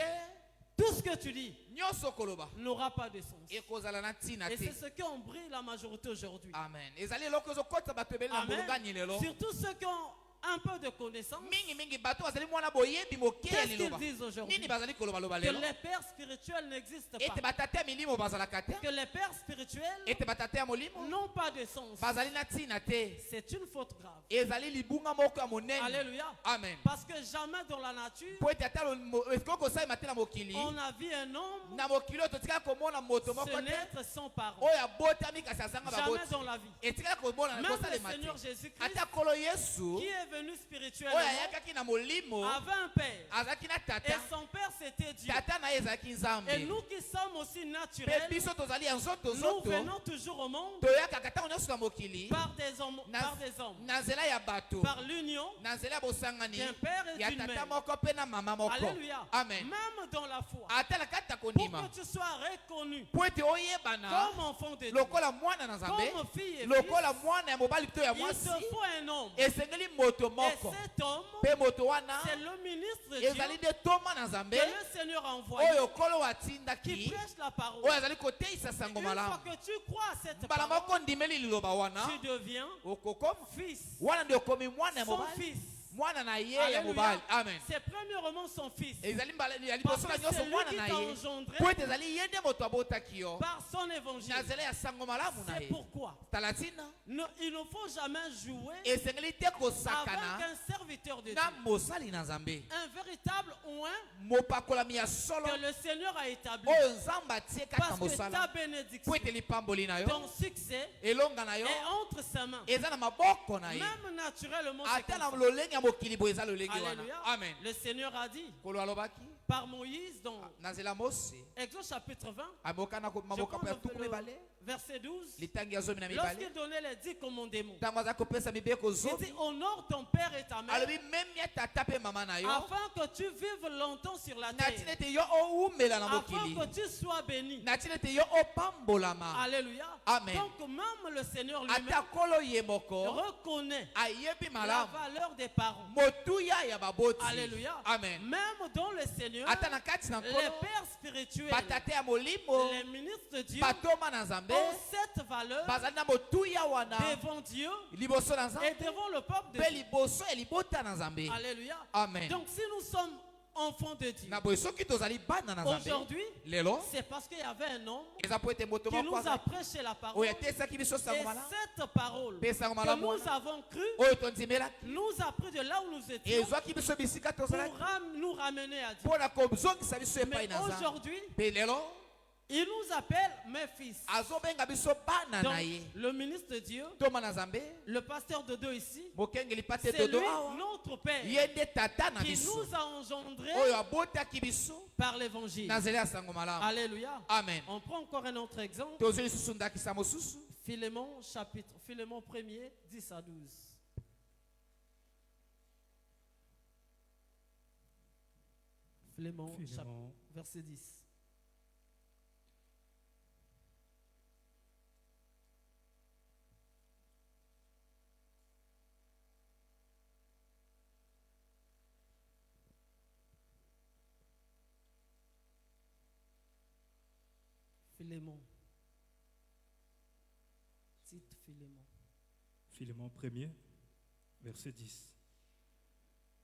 tout ce que tu dis nyonso koloba n'aura pas de sens. ekozala na ntina Et te. c'est ce qu'on brille la majorité aujourd'hui. Amen. ezali eloko ezokotisa bato ebele na Amen. molungani lelo Surtout ceux qui ont un peu de connaissance. mingi bato bazali mwana boyebi moke ya Qu'est-ce qu'ils liloba disent aujourd'hui? nini bazali kolobaloba Que lelo les pères spirituels n'existent ete pas. batata ya milimo bazalaka te Que les pères spirituels ete batata ya molimo n'ont pas de sens. bazali na ntina te C'est une faute grave. ezali libunga moko ya monene. Alléluia. Amen. Parce que jamais dans la nature, po ete ata ekoki kosalema te na mokili on a vu un homme na mokili oyo totikala komona moto moko se te naître sans parents. oyo abotami kasi azanga Jamais baboti dans la vie. etikala komona Même le kosalema Seigneur te Jésus-Christ, ata kolo yesu qui est venu oyo spirituellement, ayakaki na molimo avait un père. azalaki na Et tata son père, c'était Dieu. tata na ye ezalaki Et nzambe nous qui sommes aussi mpe naturels, biso tozali ya nous nzoto venons toujours au monde toyakaka ntango nyonso na mokili par des hommes, na nzela ya bato par l'union na nzela ya bosangani d'un père et ya d'une tata mère. moko mpe na mama moko. Alléluia. Amen. Même dans la foi. ata na kati ya Pour kondima que tu sois reconnu po ete oyebana comme enfant de Dieu, lokola mwana na nzambe comme fille et lokola fils, mwana ya mobali to ya il te mwasi faut un homme. esengeli moto Et moko cet homme, mpe moto wana c'est le ministre de Dieu ezali nde toma na nzambe que le Seigneur a envoyé, oyo nkolo qui atindaki prêche la parole. oyo azali koteisa sango Une fois malamu que tu crois à cette mbala parole, moko ndimeli liloba wana tu deviens okokoma fils, wana ndio okomi mwana ya son mobali fils. mwana na ye ya Alléluia. mobali. Amen. C'est premièrement son fils. ezali mbala ya Parce liboso que na nyonso c'est lui mwana qui na t'a ye engendré po ete ezali ye nde moto abotaki yo par son évangile. na nzela ya sango malamu na C'est ye. pourquoi tala ntina il ne faut jamais jouer esengeli te avec kosakana un serviteur de Dieu. na mosali na nzambe Un véritable oint mopakolami ya solo que le Seigneur a établi. oyo nzambe atie kaka Parce que ta mosala bénédiction, po ete lipamboli na yo ton succès elonga na yo est entre ses mains. eza na maboko na ye Même naturellement, c'est ata na comme ça. lolenge ya mokili boye eza lolenge wana. Alléluia. Amen. Le Seigneur a dit Kolo alobaki par Moïse dans na nzela Mose Exode chapitre 20, abokana ko je maboka prends ya tuku le mibale verset 12. litangi ya zomi na Lorsqu'il mibale donnait les 10 commandements, ntango aza kopesa mibeko il zomi dit honore ton père et ta mère alobi meme ya tata mpe mama na yo afin que tu vives longtemps sur la na ntina terre, ete yo owumela na afin mokili que tu sois béni. na ntina ete yo opambolama. Alléluia. Amen. Donc même le Seigneur lui-même ata kolo ye moko reconnaît ayebi la malamu valeur des parents. motuya ya baboti. Alléluia. Amen. Même dans le Seigneur, ata na kati na les nkolo pères spirituels, batate ya molimo les ministres de Dieu batoma na nzambe ont cette valeur bazali na motuya wana devant Dieu liboso na et nzambe devant le peuple de mpe Dieu. liboso ya libota na nzambe. Alléluia. Amen. Donc si nous sommes enfants de Dieu, na boye soki tozali bana na nzambe aujourd'hui, lelo c'est parce qu'il y avait un homme eza po ete moto qui moko nous a azali prêché la parole. oyo atesaki biso Et sango malamu cette parole mpe sango que malamu nous wana avons cru oyo tondimelaki nous a pris de là où nous étions ezwaki biso bisika pour tozalaki nous ramener à Dieu. mpo na kozongisa biso Mais epai na nzambe. aujourd'hui, mpe lelo il nous appelle mes fils. azobenga biso bana Donc, na ye le ministre de Dieu, toma na nzambe le pasteur Dodo ici, mokengeli pate c'est dodo lui, awa notre Père, ye nde tata na qui biso nous a engendrés oyo abotaki biso par l'évangile. na nzela ya sango malamu. Alléluia. Amen. On prend encore un autre exemple. tozwi lisusu ndakisa mosusu Philémon, chapitre, Philémon 1er, 10 à 12. Philémon, verset 10. Philémon. Titre Philémon. Philémon 1er, verset 10.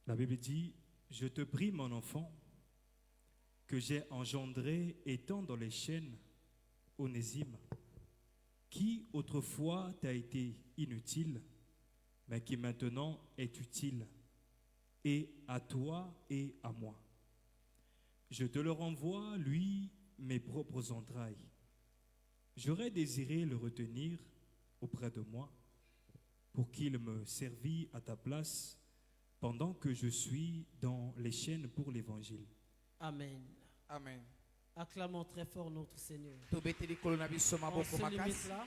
La Bible dit, je te prie mon enfant, que j'ai engendré étant dans les chaînes, Onésime, qui autrefois t'a été inutile, mais qui maintenant est utile, et à toi et à moi. Je te le renvoie, lui, mes propres entrailles. J'aurais désiré le retenir auprès de moi, pour qu'il me servît à ta place pendant que je suis dans les chaînes pour l'évangile. Amen. Amen. Acclamons très fort notre Seigneur. tobeteli kolo na biso On maboko se limite makasi là.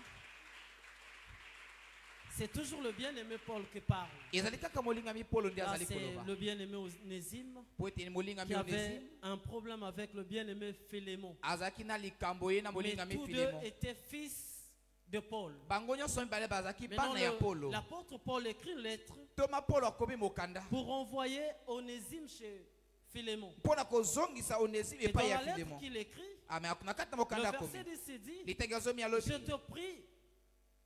C'est toujours le bien-aimé Paul qui parle. ezali kaka molingami polo nde Là, azali c'est koloba le bien-aimé Onésime po ete molingami qui avait Onésime un problème avec le bien-aimé Philémon. azalaki na likambo ye na Mais molingami tous deux Filemon. étaient fils de Paul. bango nyonso mibale bazalaki Maintenant, bana ya polo l'apôtre Paul écrit une lettre toma polo akomi mokanda pour envoyer Onésime chez Philémon. mpo na kozongisa Onésime Et dans epai ya la lettre Filemon. qu'il écrit, ame na kati na le mokanda verset akomi 10 dit, litangi azomi alobi je te prie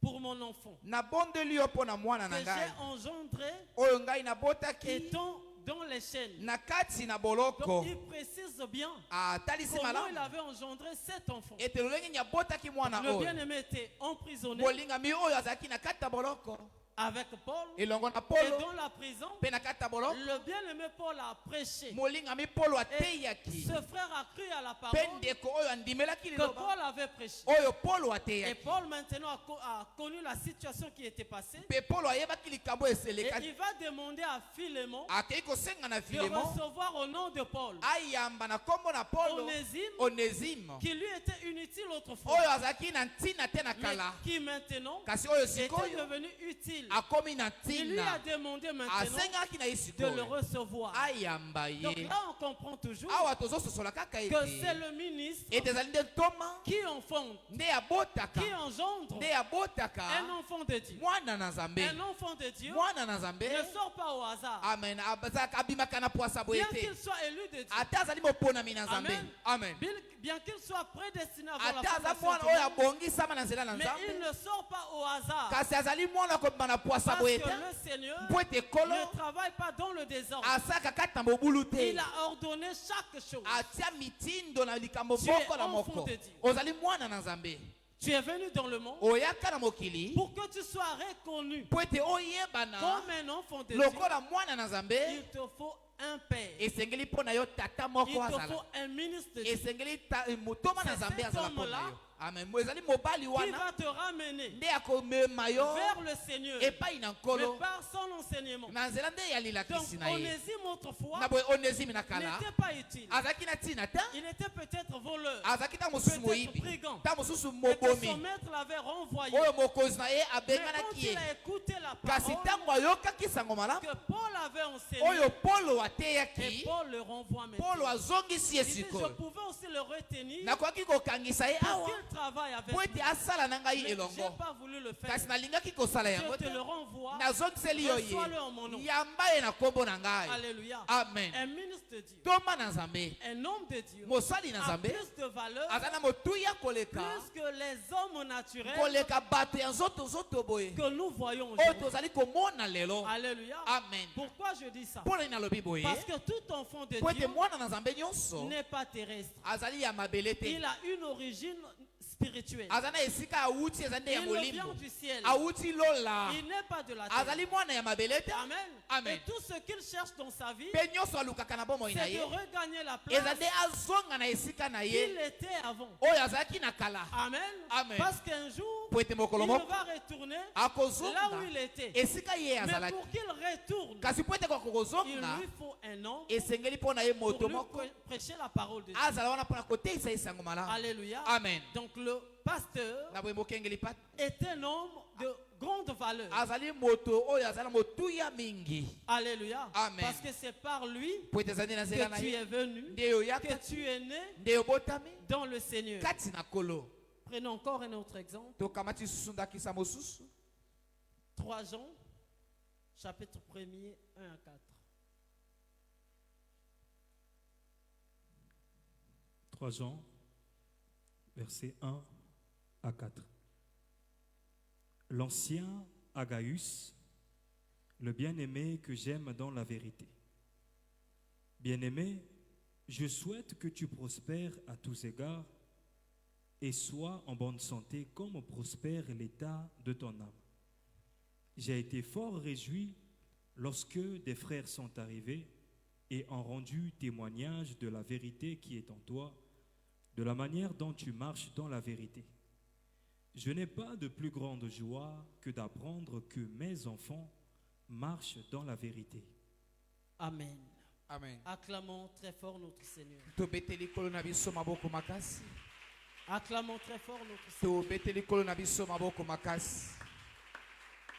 pour mon enfant nabondeli yo mpo na mwana na que ngai j'ai engendré oyo ngai nabotaki étant dans les chaînes. na kati na boloko. Donc il précise bien atalisi comment il malamu avait engendré cet enfant. ete lolenge nini abotaki mwana Le oyo bien-aimé était emprisonné molingami oyo azalaki na kati ya boloko avec Paul elongo na et polo dans la prison. mpe na kati ya boloko Le bien-aimé Paul a prêché. molingami polo Et ateyaki ce frère a cru à la mpe parole ndeko oyo andimelaki que liloba Paul avait prêché. oyo polo Et ateyaki Paul maintenant a connu la situation qui était passée. mpe polo ayebaki likambo Et eseleka il va demander à Philémon akei kosenga na de Filemon recevoir au nom de Paul ayamba na nkombo na polo Onésime, Onésime qui lui était inutile autrefois, oyo azalaki na ntina te na mais kala qui maintenant kasi oyo était sikoyo devenu utile. akomi na Il lui a ntina demandé maintenant asengaki na ye de le sikoyo recevoir. ayamba Donc ye là, on comprend toujours awa tozososola kaka que c'est ete le ministre ete ezali nde ntoma qui enfonde, nde abotaka qui engendre nde abotaka un enfant de Dieu. mwana na nzambe Un enfant de Dieu mwana na nzambe ne sort pas au hasard. amen azalaka abimaka na pwasa boye Bien te qu'il soit élu de Dieu, ata azali moponami na nzambe Amen. amen bien qu'il soit prédestiné à voir la ata aza fondation mwana du oyo monde, abongisama na nzela na mais il nzambe ne sort pas au hasard. kasi azali mwana kobima na pwasa Parce boye que te le Seigneur mpo ete kolo ne travaille pas dans le désordre. asalaka kati na mobulu te Il a ordonné chaque chose. atia mitindo na likambo Tu es moko na enfant moko de Dieu. ozali mwana na nzambe Tu es venu dans le monde oyaka na mokili pour que tu sois reconnu mpo ete oyebana comme un enfant de Dieu. lokola mwana na nzambe Il te faut un père. esengeli mpo na yo tata Il moko te azala faut un ministre de Dieu. esengeli motoma na C'est nzambe cet azala mpo na homme-là yo Amen. Ezali mobali qui wana va te ramener nde akomema yo vers le Seigneur, epai na mais nkolo par son enseignement. na nzela nde ya Donc, lilakisi na ye. Onésime autrefois Na boye Onésime na kala n'était pas utile. azalaki na ntina te, Il était peut-être voleur. azalaki ntango mosusu Peut-être moyibi, brigand. ntango mosusu Et que son mobomi maître l'avait renvoyé. oyo mokonzi na ye Mais quand abenganaki il ye. a écouté la Kasi parole ntango ayokaki sango malamu que Paul avait enseigné, oyo Polo et ateyaki, Paul le renvoie Polo maintenant. azongisi ye Il dit, je sikoyo. pouvais aussi le retenir Nakoki kokangisa ye pour awa qu'il travaille avec po moi. ete asala na ngai Mais je n'ai elongo, pas voulu le faire. kasi nalingaki kosala yango Je te te. le renvoie. Nazongiseli yo Reçois-le en mon nom. ye, yamba ye na kombo na ngai. Alléluia. Amen. Un ministre de Dieu, Toma na Nzambe, un homme de Dieu, mosali na a Nzambe plus de valeur aza na motuya koleka plus que les hommes naturels koleka bato ya nzoto boye que nous voyons oyo aujourd'hui. tozali komona lelo. Alléluia. Amen. Pourquoi je dis ça? Mpo nini nalobi boye? Parce que tout enfant de Po ete Dieu mwana na Nzambe nyonso n'est pas terrestre. azali ya mabele te, Il a une origine spirituelle. aza na esika awuti eza nde ya Il vient molimo, du ciel. awuti lola, Il n'est pas de la terre. azali mwana ya mabele te. Amen. Amen. Et tout ce qu'il cherche dans sa vie, Mpe nyonso alukaka na bomoi na c'est de ye regagner la eza place nde azonga na esika na qu'il ye était avant. oyo azalaki na kala. Amen. Amen. Parce qu'un jour, Po ete mokolo il moko va retourner là akozonga où il était. esika ye Mais azalaki, pour qu'il retourne, kasi po ete il kokozonga lui faut un homme esengeli mpo na ye pour moto lui moko prêcher la parole de Dieu. azala wana mpona koteisa ye sango malamu. Alléluia. Amen. Donc le pasteur Na boye mokengeli pati est un homme de grande valeur. azali moto oyo azala motuya mingi. Alléluia. Amen. Parce que c'est par lui Po ete ezali na nzela na que tu ye es venu, nde oyaka, que tu es né nde obotami dans le Seigneur. kati na kolo. Prenons encore un autre exemple. tokamati susu ndakisa mosusu 3 Jean, chapitre 1er, 1 à 4. 3 Jean, versets 1 à 4. L'ancien Agaïus, le bien-aimé que j'aime dans la vérité. Bien-aimé, je souhaite que tu prospères à tous égards et sois en bonne santé comme prospère l'état de ton âme. J'ai été fort réjoui lorsque des frères sont arrivés et ont rendu témoignage de la vérité qui est en toi, de la manière dont tu marches dans la vérité. Je n'ai pas de plus grande joie que d'apprendre que mes enfants marchent dans la vérité. Amen. Amen. Acclamons très fort notre Seigneur. tobeteli kolo na biso maboko makasi, Acclamons très fort notre Seigneur. tobeteli kolo na biso maboko makasi.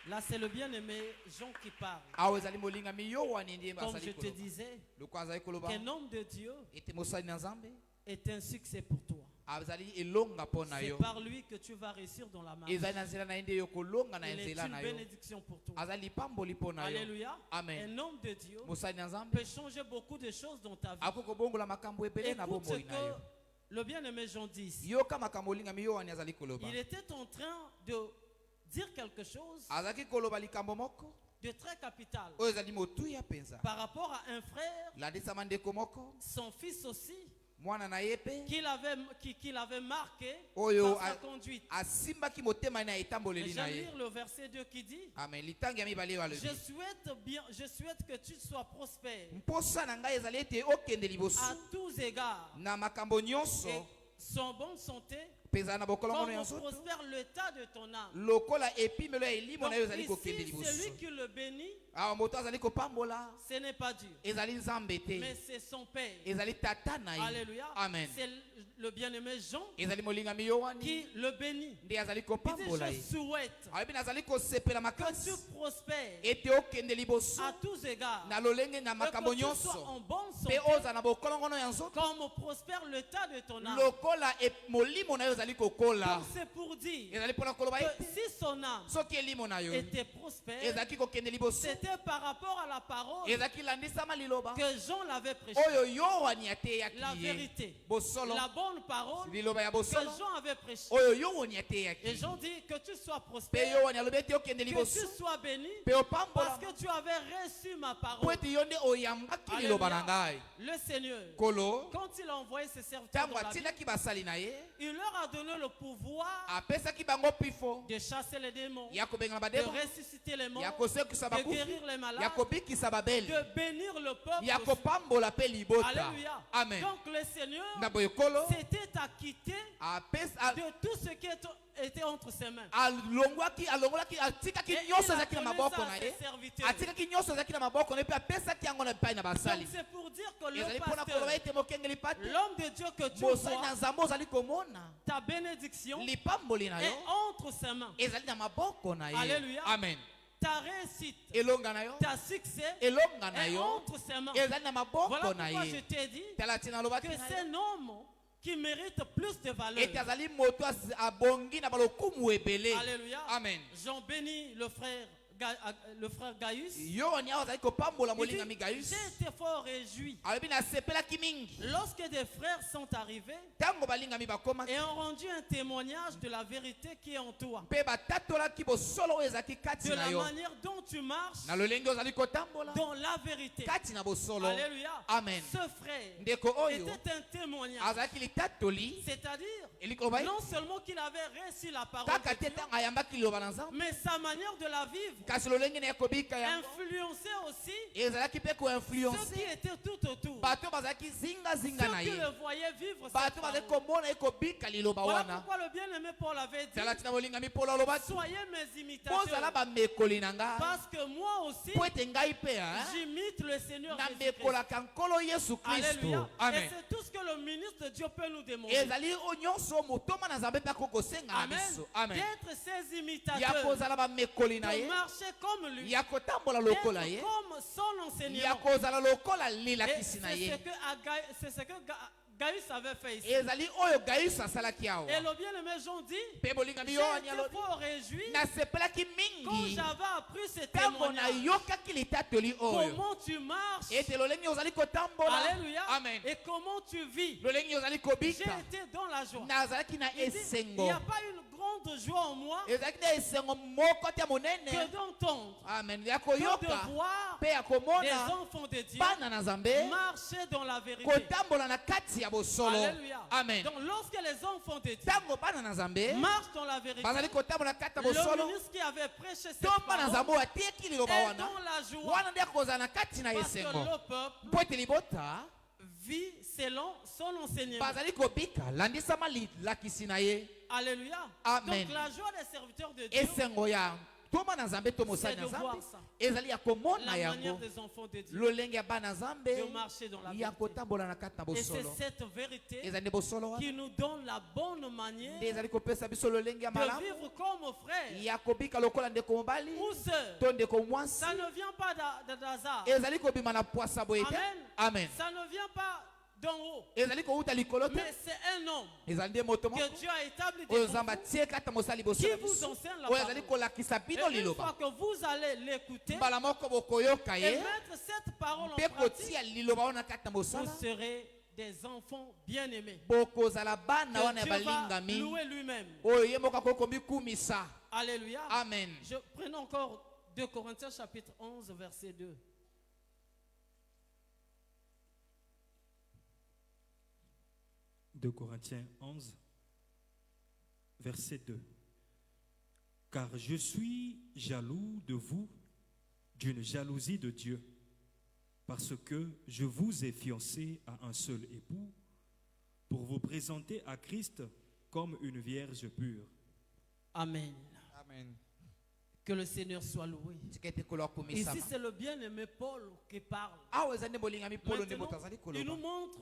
Là, c'est le bien-aimé Jean qui parle. awa ezali molingami yo wani ndiye Comme basali je te koloba disais, loko azali koloba qu'un homme de Dieu ete mosali na Nzambe est un succès pour toi. azali elonga mpo na C'est yo, par lui que tu vas réussir dans la marche. ezali na nzela na ye nde yo kolonga na Il est nzela une na yo, bénédiction pour toi. azali pamboli mpo na yo. Alléluia. Amen. Un homme de Dieu mosali na Nzambe peut changer beaucoup de choses dans ta vie. akoki kobongola makambo ebele na Écoute ce bomoi na yo. que le bien-aimé Jean dit ici. yoka makambo olingami yo wani azali koloba, Il était en train de dire quelque chose azalaki koloba likambo moko de très capital oyo ezali motuya mpenza, par rapport à un frère, landisama ndeko moko son fils aussi, mwana na ye mpe qu'il avait marqué oyo par sa conduite. asimbaki motema na etamboleli na J'aime ye. lire le verset 2 qui dit: Amen. Litangi ya mibale oyo alobi, je souhaite que tu sois prospère mposa na ngai ezali ete okende liboso à tous égards na makambo nyonso et sans bonne santé, mpenza na bokolongono comme ya nzoto prospère l'état de ton âme. lokola epimelo ya elimo Donc na yo ezali kokende ici, liboso. celui qui le bénit, awa moto azali kopambola ce n'est pas Dieu, ezali Nzambe te, mais c'est son Père. ezali tata na ye. Alléluia. Amen. C'est le bien-aimé Jean ezali molingami yo wani qui le bénit. nde azali Il dit: kopambola je ye. souhaite alobi nazali kosepela que makasi tu prospères ete okende liboso à tous égards, na lolenge na et makambo que tu sois en nyonso bonne mpe santé, oza na bokolongono ya nzoto comme prospère l'état de ton âme. lokola molimo na yo ezali kokola. Donc c'est pour dire ezali mpona koloba que ete si son âme soki elimo na yo était prospère, ezalaki kokende liboso, c'était par rapport à la parole ezalaki landisama liloba que Jean l'avait prêché. oyo yo wani ateyaki La ye, vérité, bosolo la bonne parole liloba ya que bosolo Jean avait prêché. oyo yo wani Et ateyaki, Jean dit que tu sois mpe prospère, yo wani alobi ete okende que liboso tu sois béni, mpe opambola parce que tu avais reçu ma po parole. ete yo nde oyambaki liloba na ngai. Le Seigneur, Kolo quand il a envoyé ses serviteurs ntango dans la vie, atindaki basali na ye il leur a a donné le pouvoir apesaki bango pifo de chasser les démons, ya kobengana de bademo ressusciter les morts, ya kosekisa de bakufi guérir les ya malades, kobikisa babeli de bénir le peuple. ya aussi. kopambola mpe libota. Alléluia. Amen. Donc le Seigneur Na boye kolo s'était acquitté apesa de tout ce qui était entre ses mains. alongolaki atikaki Et nyonso il a ezalaki na donné maboko ça na à ye ses serviteurs. atikaki nyonso ezalaki na maboko na ye mpe apesaki yango na epai na Donc basali. c'est pour dire que le ezali mpona pasteur, koloba ete mokengeli pate l'homme de Dieu que tu mosali na vois, nzambe ozali komona ta bénédiction lipamboli na est yo entre ses mains. ezali na maboko na ye. Alléluia. Amen. Ta réussite, elonga na yo ta succès elonga na est yo entre ses mains. ezali na maboko Voilà na pourquoi je ye. t'ai dit tala tina alobaki que na c'est yo un homme qui mérite plus de valeur. ete azali moto abongi na balokumu ebele. Alléluia. Amen. J'en bénis le frère Gaius. yo ni awa azali kopambola Il dit, molingami Gaius j'ai été fort réjoui alobi nasepelaki mingi lorsque des frères sont arrivés ntango balingami bakomaki et ont rendu un témoignage de la vérité qui est en toi, mpe batatolaki bosolo oyo ezalaki kati de na la yo manière dont tu marches na lolenge ozali kotambola dans la vérité. kati na bosolo. Alléluia. Amen. Ce frère ndeko oyo était un témoignage. azalaki litatoli C'est-à-dire, elikoloba ye non seulement qu'il avait reçu la parole kaka de te Dieu, ntango ayambaki liloba na nzambe mais sa manière de la vivre kasi lolenge na ye kobika yango influençait aussi ezalaki mpe ceux qui koinfluence étaient tout autour, bato bazalaki zingazinga ceux na qui ye le voyaient vivre cette bato bazali parole. komona ye kobika liloba Voilà wana. pourquoi le bien-aimé Paul avait dit, tala tina bolingami polo alobaki soyez mes bozala imitateurs, bamekoli na ngai parce que moi aussi, po ete ngai mpe j'imite le Seigneur Jésus-Christ. namekolaka nkolo yesu kristu. Alléluia. Et Amen. c'est tout ce que le ministre de Dieu peut nous demander. ezali oyo nyonso motoma na nzambe mpe akokosenga na Amen. biso. Amen. D'être ses ya imitateurs, kozala bamekoli na de ye marcher comme lui, ya kotambola lokola ye d'être comme son ya enseignement. kozala lokola Et lilakisi na ye c'est ce que Gaius avait fait ici. ezali oyo gaius asalaki awa Et le bien-aimé Jean dit, mpe bolingami j'ai yo ani été alobi fort réjoui nasepelaki quand mingi j'avais appris ce ntango témoignage. nayokaki litatoli oyo Comment tu marches. ete lolenge ozali kotambola. Alléluia. Amen. Et comment tu vis. lolenge ozali J'ai kobika été dans la joie. nazalaki na Il dit, il esengo n'y a pas une grande joie en moi ezalaki na esengo moko te ya que monene. d'entendre, Amen. ya que de koyoka voir mpe ya des komona enfants de Dieu bana na nzambe marcher dans la vérité. kotambola na kati ya bosolo. Alléluia. Amen. Donc lorsque les enfants de Dieu ntango bana na nzambe marchent dans la vérité, bazali kotambola na kati ya le bosolo ministre qui avait prêché cette to bana na nzambe parole oyo atieki liloba est wana dans la joie wana nde akozala na kati na parce que esengo le peuple mpo ete libota vit selon son enseignement. bazali kobika landisama lilakisi na ye. Alléluia. Amen. Donc la joie des serviteurs de Dieu, esengo ya toma na nzambe to mosali c'est na de voir nzambe ça. ezali ya komona La manière yango des enfants de Dieu lolenge ya bana nzambe de marcher dans la ya vérité. kotambola na kati na Et c'est bosolo. cette vérité ezali nde bosolo qui wana nous donne la bonne manière nde ezali kopesa biso lolenge ya de malamu vivre comme frère ya kobika lokola ndeko mobali ou sœur. to ndeko mwasi. Ça ne vient pas d'hasard. ezali kobima na pwasa boye te. Amen. Amen. Ça ne vient pas d'en haut. ezali kouta likolo te. Mais c'est un homme ezali nde moto moko que Dieu a établi oyo devant nzambe vous, atie kata mosali qui boso na vous biso enseigne la oyo ezali parole. kolakisa bino Et une liloba fois que vous allez l'écouter mbala moko bokoyoka et ye mettre cette parole en mpe pratique, kotia liloba wana kati na vous mosala serez des enfants bien-aimés. bokozala bana wana ya Que Dieu va balingami louer lui-même. oyo ye moko akokomikumisa. Alléluia. Amen. Je prends encore 2 Corinthiens chapitre 11 verset 2. 2 Corinthiens 11, verset 2. Car je suis jaloux de vous d'une jalousie de Dieu, parce que je vous ai fiancé à un seul époux pour vous présenter à Christ comme une vierge pure. Amen. Amen. Que le Seigneur soit loué. tikete kolokumisa. Ici, c'est le bien-aimé Paul qui parle. awa eza nde bolingami polo nde Maintenant, moto azali il nous koloba montre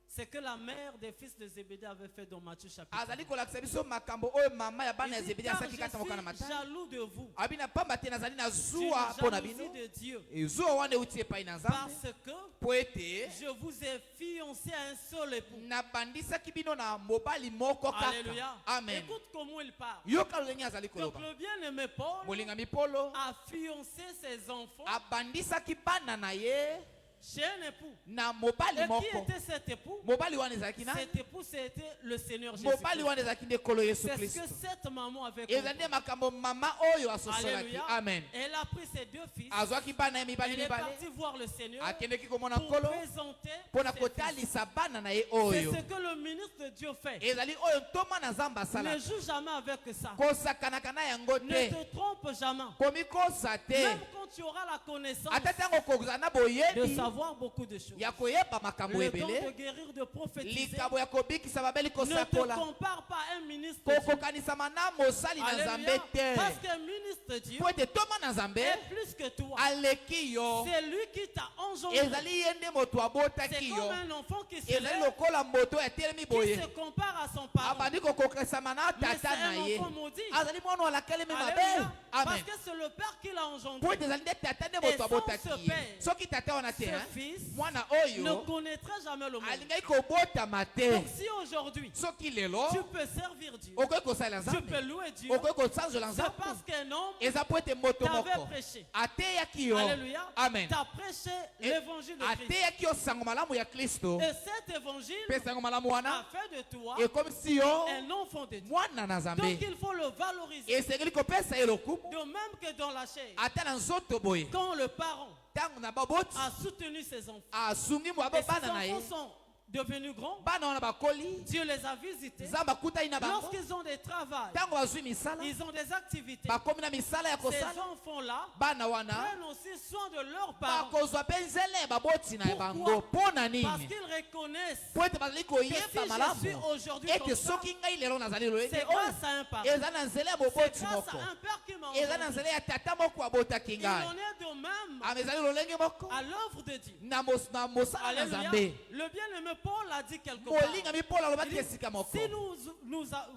ce que la mère des fils de Zébédée avait fait dans Matthieu chapitre. azali kolakisa biso makambo oyo mama ya bana ya Il dit, zebedi car asalaki kata moka na je suis matanga jaloux de vous. abi na pamba te nazali na D'une zuwa mpo na bino jalousie de Dieu. ezuwa wana euti epai na nzambe Parce que mpo ete je vous ai fiancé à un seul époux. nabandisaki bino na mobali moko Alléluia. kaka. Amen. Écoute comment il parle. yoka lolenge azali Donc koloba le bien-aimé Paul bolingami polo a fiancé ses enfants abandisaki bana na ye chez un époux. na mobali Et qui moko était cet époux? mobali wana ezalaki na Cet époux, c'était le Seigneur Jésus. mobali wana ezalaki nde kolo yesu C'est ce kristo que cette maman avait ezali compris. nde makambo mama oyo asosolaki Alléluia. amen Elle a pris ses deux fils. azwaki bana ye mibali Elle est mibale partie voir le Seigneur akendeki komona pour nkolo présenter mpona ses fils. kotalisa bana na ye C'est oyo ce que le ministre de Dieu fait. ezali oyo ntoma na nzambe Ne asalaka joue jamais avec ça. kosakanaka na yango Ne te te trompe jamais. komikosa te Même quand tu auras la connaissance ata ntango okozala na de boyebi savoir beaucoup de choses. ya koyeba makambo Le temps de ebele guérir, de prophétiser. likambo ya kobikisa babeli Ne te kosakola compare pas à un ministre de Dieu. kokokanisama na mosali na Alléluia. nzambe te Parce qu'un ministre de Dieu po ete toma na nzambe est plus que toi. aleki yo C'est lui qui t'a engendré. ezali ye nde moto C'est abotaki comme yo un enfant qui se ezali lève, lokola moto atelemi qui boye se compare à son parent. abandi kokokesama na Mais c'est tata na un ye enfant maudit. azali mwana olakelemi mabe Alléluia. Parce amen que c'est le père qui l'a po engendré. ete ezali nde tata nde Et moto sans abotaki ce ye père, soki tata wana te Ce hein, fils mwana ne oyo connaîtra jamais le monde. alingaki kobotama te Donc si aujourd'hui soki lelo tu peux servir Dieu, okoki kosalela tu peux nzambe louer Dieu, okoki kosanzola c'est nzambe parce qu'un homme eza po ete moto t'avait moko prêché. ateyaki yo Alléluia. amen T'as prêché Et l'évangile de Christ. ateyaki yo sango malamu ya kristo Et cet évangile mpe sango malamu a wana fait de toi ekomisi yo un enfant de Dieu. mwana na Donc nzambe il faut le valoriser. esengeli kopesa ye lokumu De même que dans la chair, ata na nzoto boye quand le parent ntango na baboti a soutenu ses enfants, asungi mo et abo ses bana na ye enfants sont devenus grands, bana wana bakoli Dieu les a visités. nzambe akutani na bango Lorsqu'ils ont des travails, ntango bazwi misala ils ont des activités. bakomi na misala ya Ces kosala enfants-là bana wana prennent aussi soin de leurs parents. bakozwa mpe nzela ya baboti na Pourquoi? bango mpo na Parce nini qu'ils reconnaissent po ete bazali que si koyeba je suis malamu aujourd'hui comme ete ça, soki ngai lelo nazali loyede c'est oyo grâce à un parent. eza na nzela ya C'est moboti grâce moko à un père qui m'a eza na engendré. nzela ya tata moko abotaki Il ngai en est de même ama ezali lolenge moko à l'œuvre de Dieu. na mosala na Alléluia. nzambe Le bien-aimé Paul a dit quelque part. molingami mpo alobaki Il dit, esika moko si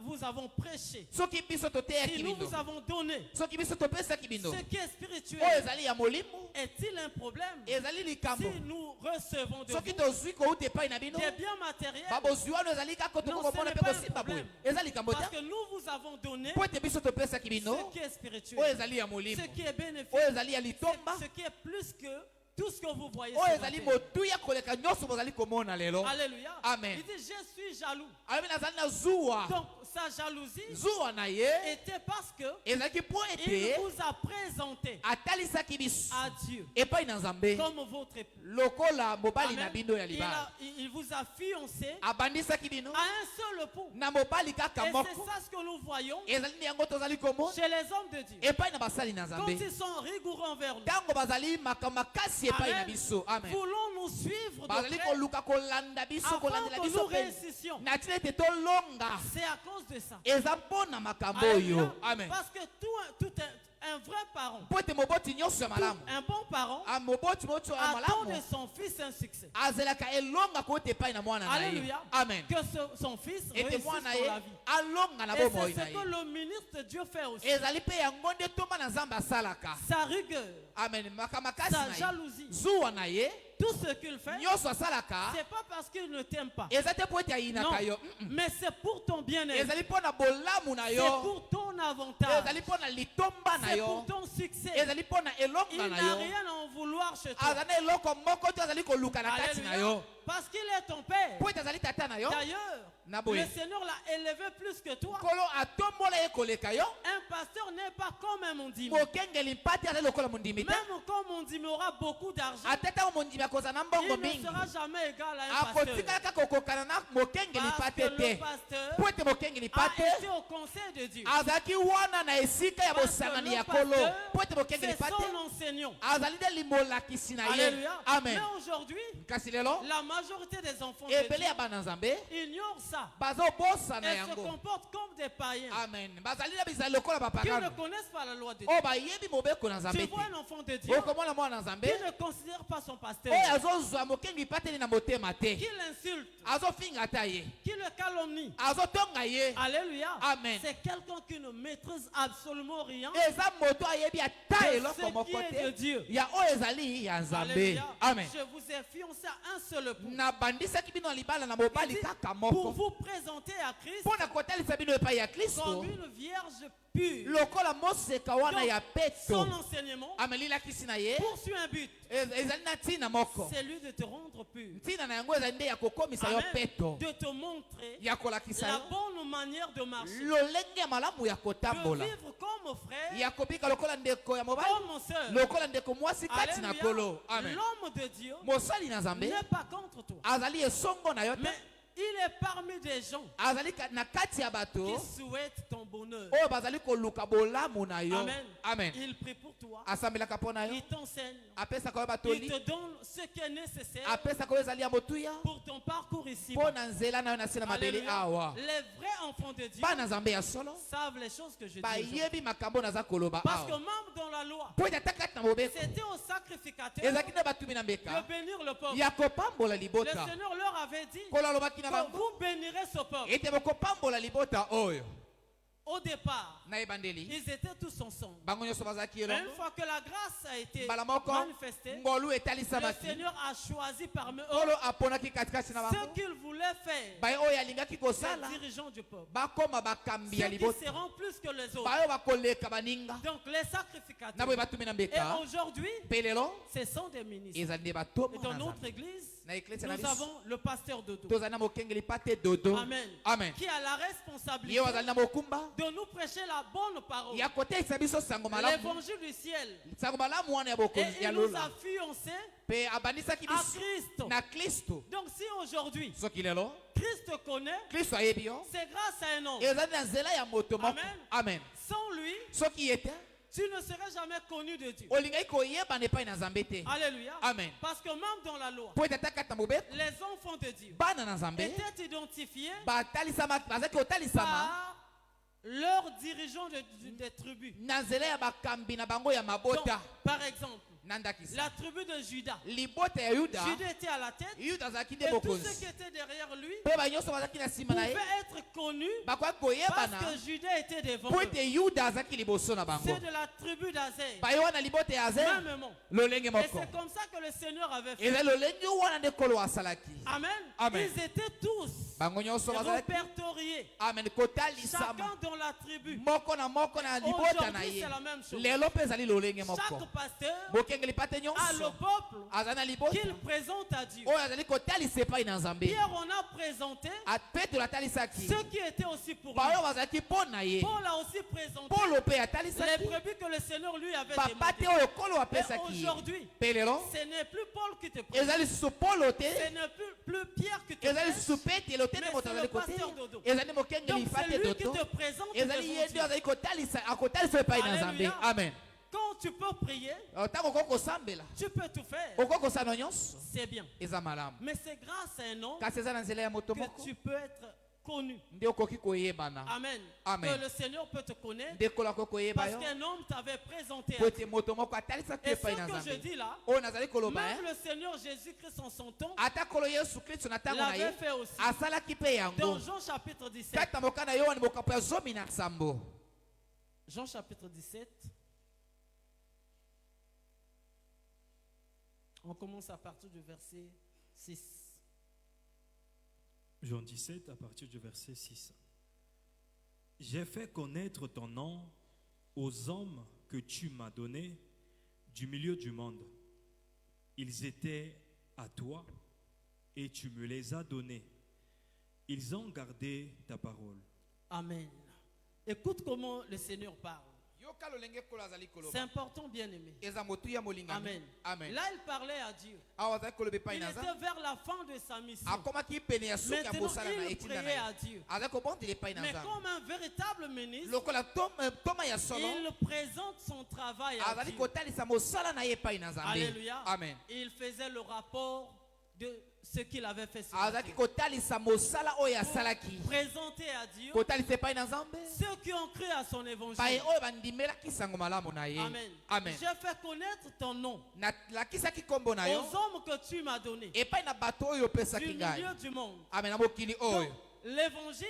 vous avons prêché, soki biso si toteyaki nous bino vous avons donné soki biso topesaki bino ce qui est oyo spirituel, ezali ya molimo est-il un problème ezali likambo si nous recevons de soki vous tozwi kouta epai na bino des biens matériels? babozwi wana ezali kaka Non, tokomona ce mpe n'est pas un kosimba boye problème. eza likambo Parce te que nous vous avons donné po ete biso topesaki bino ce qui est oyo spirituel, ezali ya molimo ce qui est bénéfique, oyo ezali ya litomba ce qui est plus que tout ce que vous voyez oyo sur la ezali terre. motuya koleka nyonso bozali komona lelo Alléluia. Amen. Il dit, je suis jaloux. alobi nazali na zuwa Donc, sa jalousie zuwa na ye était parce que ezalaki mpo il ete vous a présenté atalisaki biso à Dieu epai na nzambe comme votre époux. lokola mobali na Amen. bino ya libala Il vous a fiancé abandisaki bino à un seul époux. na mobali kaka Et c'est moko ça ce que nous voyons ezali nde yango tozali komona chez les hommes de Dieu. epai na basali na Quand nzambe ils sont rigoureux envers nous, ntango bazali makambo makasi epai na Amen. biso amen voulons nous suivre de bazali près koluka kolanda biso avant kolandela que biso nous mpe réussissions. na tina ete tolonga C'est à cause de ça. eza mpo na makambo Alléluia. oyo amen Parce que un vrai parent, mpo ete moboti nyonso ya malamu un bon parent, moboti moto ya attend de malamu son fils un succès. azelaka elonga kouta epai na mwana na ye Alléluia. amen Que son fils ete réussisse dans mwana ye la vie. alonga na Et bomoi c'est na ce ye que le ministre de Dieu fait aussi. ezali mpe yango nde toma na nzambe asalaka Sa rigueur, amen makambo makasi sa na ye jalousie, zuwa na ye tout ce qu'il fait, nyonso asalaka c'est pas parce qu'il ne t'aime pas. eza te po ete Non, ayinaka yo mais c'est pour ton bien-être. ezali mpo na bolamu na C'est yo pour ton avantage. ezali mpo na litomba na C'est yo pour ton succès. ezali mpo na Il elonga n'a na yo rien à en vouloir chez toi. aza na eloko moko te azali koluka na kati na Alléluia. yo Parce qu'il est ton père. po ete azali tata na yo D'ailleurs, na boye le Seigneur l'a élevé plus que toi. nkolo atombola ye koleka yo Un pasteur n'est pas comme un mondimi. mokengeli mpa te azali lokola mondimi te Même quand mondimi aura beaucoup d'argent, ata ntango mondimi akozala na il mbongo ne mingi sera jamais égal à un pasteur. akotikala kaka kokokana na mokengeli mpa Parce te que le te pasteur po ete mokengeli mpa a te été au conseil de Dieu. azalaki wana na esika ya Parce que bosangani le ya kolo pasteur, po ete mokengeli c'est mpa te son enseignant. azali nde limolakisi na ye Alléluia. amen Mais aujourd'hui, kasi lelo la majorité des enfants de ebele Dieu ya bana nzambe ignorent ça. bazobosana Elles se yango comportent comme des païens amen bazali na bizali lokola qui ne bapagano connaissent pas la loi de Dieu. oyo bayebi mobeko na Tu nzambe vois te un enfant de Dieu okomona mwana na nzambe qui ne considère pas son pasteur, oyo azozwa mokengi pateli na motema te qui l'insulte, azofinga ata ye qui le calomnie. azotonga ye Alléluia. Amen. C'est quelqu'un qui ne maîtrise absolument rien eza moto ayebi ata de eloko ce moko qui est de te Dieu. ya oyo ezali ya nzambe. Alléluia. Amen. Je vous ai fiancé à un seul époux. Nabandisaki bino libala na Il mobali dit, kaka pour moko vous présenter à Christ mpo na kotalisa bino epai ya comme Kristo une vierge pure. lokola moseka wana ya Son peto. enseignement Amelilakisi na ye poursuit un but. ezali na ntina moko. C'est lui de te rendre pur. Ntina na yango ezali nde ya kokomisa yo Amen. peto, De te montrer ya kolakisa la yo bonne manière de marcher. lolenge ya malamu ya De kotambola, vivre comme frère, ya kobika lokola ndeko ya mobali, comme sœur. lokola ndeko mwasi kati na Alléluia. kolo. Amen. L'homme de Dieu Mosali na Nzambe n'est pas contre toi. azali esongo na yo te, Mais il est parmi des gens azali na kati ya bato qui souhaitent ton bonheur. oyo bazali koluka bolamu na yo. Amen. Amen. Il prie pour toi. Asambelaka mpo na yo, Il t'enseigne. apesaka yo Il batoli, te donne ce qui est nécessaire apesaka yo ezali ya motuya pour ton parcours ici. mpo na nzela na yo na se na mabele Alléluia. awa. Les vrais enfants de Dieu Bana Nzambe ya solo savent les choses que je dis. aujourd'hui. bayebi makambo naza koloba Parce que awa même dans la loi, mpo ete ata kati na mobeko c'était au sacrificateur ezalaki nde batumi na de mbeka bénir le peuple. ya kopambola Le libota. Seigneur leur avait dit Kolo alobaki na que bango vous bénirez ce peuple. ete bokopambola libota oyo. Au départ, Na ebandeli ils étaient tous ensemble. bango nyonso bazalaki Mais une elongo, fois que la grâce a été mbala moko manifestée, ngolu le etalisamaki, Seigneur a choisi parmi kolo eux aponaki katikati na ce bango qu'il voulait faire. baye oyo alingaki Les kosala dirigeants du peuple. bakoma bakambi ya Ceux qui libota, seront plus que les autres. bayo bakoleka baninga Donc les sacrificateurs. na boye batumi na Et mbeka. aujourd'hui, Mpe lelo ce sont des ministres. ezali nde Et batoma dans na notre Nzambe. église, Na eklesi na nous biso avons le pasteur Dodo. tozali na mokengeli pate dodo. Amen. Amen. Qui a la Ye responsabilité oyo azali na mokumba de nous prêcher la bonne parole. ya koteisa biso sango malamu, L'évangile du ciel. sango malamu wana ya Et bokonzi il ya nous lola a fiancés mpe abandisaki à biso Christ. na Kristo. Donc si aujourd'hui, Soki lelo Christ te connaît, Kristo ayebi yo, c'est grâce à un homme. ezali na nzela ya moto moko. Amen. Amen. Sans lui, Soki ye te tu ne serais jamais connu de Dieu. olingaki koyebana epai na Nzambe te. Alléluia. Amen. Parce que même dans la loi, Po ete ata kati na mobeko les enfants de Dieu bana na Nzambe étaient identifiés batalisama, bazalaki kotalisama par leurs dirigeants des tribus. na nzela ya bakambi na bango ya Donc, mabota. par exemple, Na ndakisa la tribu de Judas. libota ya Yuda, Judas était à la tête Yuda azalaki nde et tous ceux bokonzi, qui étaient derrière lui mpe banyonso bazalaki na nsima na pouvaient ye être connus bakoki parce koyebana que Judas était devant po eux. ete Yuda azalaki liboso na bango. C'est de la tribu d'Azer. Baye wana libota ya Azer Mêmement. lolenge Et moko, c'est comme ça que le Seigneur avait fait. ezali lolenge wana nde kolo asalaki. Amen. Amen. Ils étaient tous Bango nyonso bazalaki répertoriés. amen kotalisama Chacun dans la tribu. moko na moko na libota na Aujourd'hui, ye. c'est la même chose. Lelo mpe ezali lolenge moko. Chaque pasteur Bokengeli pate a le nyonso peuple aza na libota qu'il présente à Dieu. oyo azali kotalisa epai na Nzambe. Pierre, on a présenté Petro atalisaki ceux qui étaient aussi pour lui. baoyo bazalaki mpo na ye. Paul a aussi présenté Polo mpe les atalisaki brebis que le Seigneur lui avait bapate demandé. oyo kolo Et apesaki ye. aujourd'hui, Mpe lelo ce n'est plus Paul qui te présente. ezali lisusu Polo te, Ce n'est plus Pierre qui te ezali prêche. lisusu Petelo te, nde Mais moto c'est azali le kote, pasteur Dodo. ezali mokengeli Donc c'est pate lui qui dodo, te présente ezali devant ye nde Dieu. azali akotalisa epai na Nzambe. Alléluia. Amen. Quand tu peux prier, Ntango okoki kosambela tu peux tout faire. okoki kosala nyonso C'est bien. eza malamu, Mais c'est grâce à un nom kasi eza na nzela ya moto moko que tu peux être connu. nde okoki koyebana, Amen. Amen. Que le Seigneur peut te connaître nde kolo akoki koyeba parce yo qu'un homme t'avait présenté. po ete moto moko atalisaki Et ce epai na que je Nzambe. dis là, Oyo nazali koloba même le Seigneur Jésus-Christ en son temps ata kolo Yesu Kristo na ntango na ye l'avait fait aussi. asalaki mpe yango. Dans Jean chapitre 17. Kati na mokanda Yohane mokapo ya 17. Jean chapitre 17. On commence à partir du verset 6. Jean 17, à partir du verset 6. J'ai fait connaître ton nom aux hommes que tu m'as donnés du milieu du monde. Ils étaient à toi et tu me les as donnés. Ils ont gardé ta parole. Amen. Écoute comment le Seigneur parle. Yoka lolenge kolo azali C'est koloba important, bien aimé. eza motu ya molingami. Amen. Amen. Là, il parlait à Dieu. Awa azali koloba epai Il na était Nzambe, vers la fin de sa mission. akomaki pene ya suki ya Maintenant, mosala na il etinda na priait ye. à Dieu. Azali kobondela epai na Mais Nzambe comme un véritable ministre, lokola toma ya solo il présente son travail à azali Dieu. kotalisa mosala na ye epai na Nzambe. Alléluia. Amen. Il faisait le rapport de ce qu'il avait fait sur azalaki la terre. kotalisa mosala oyo asalaki Présenter à Dieu kotalisa epai na Nzambe ceux qui ont cru à son évangile. baye oyo bandimelaki sango malamu na ye. Amen. Amen. J'ai fait connaître ton nom nalakisaki nkombo na yo aux hommes que tu m'as donnés epai na bato oyo du opesaki ngai. milieu du monde. Amen. Na mokili Donc, oyo l'évangile,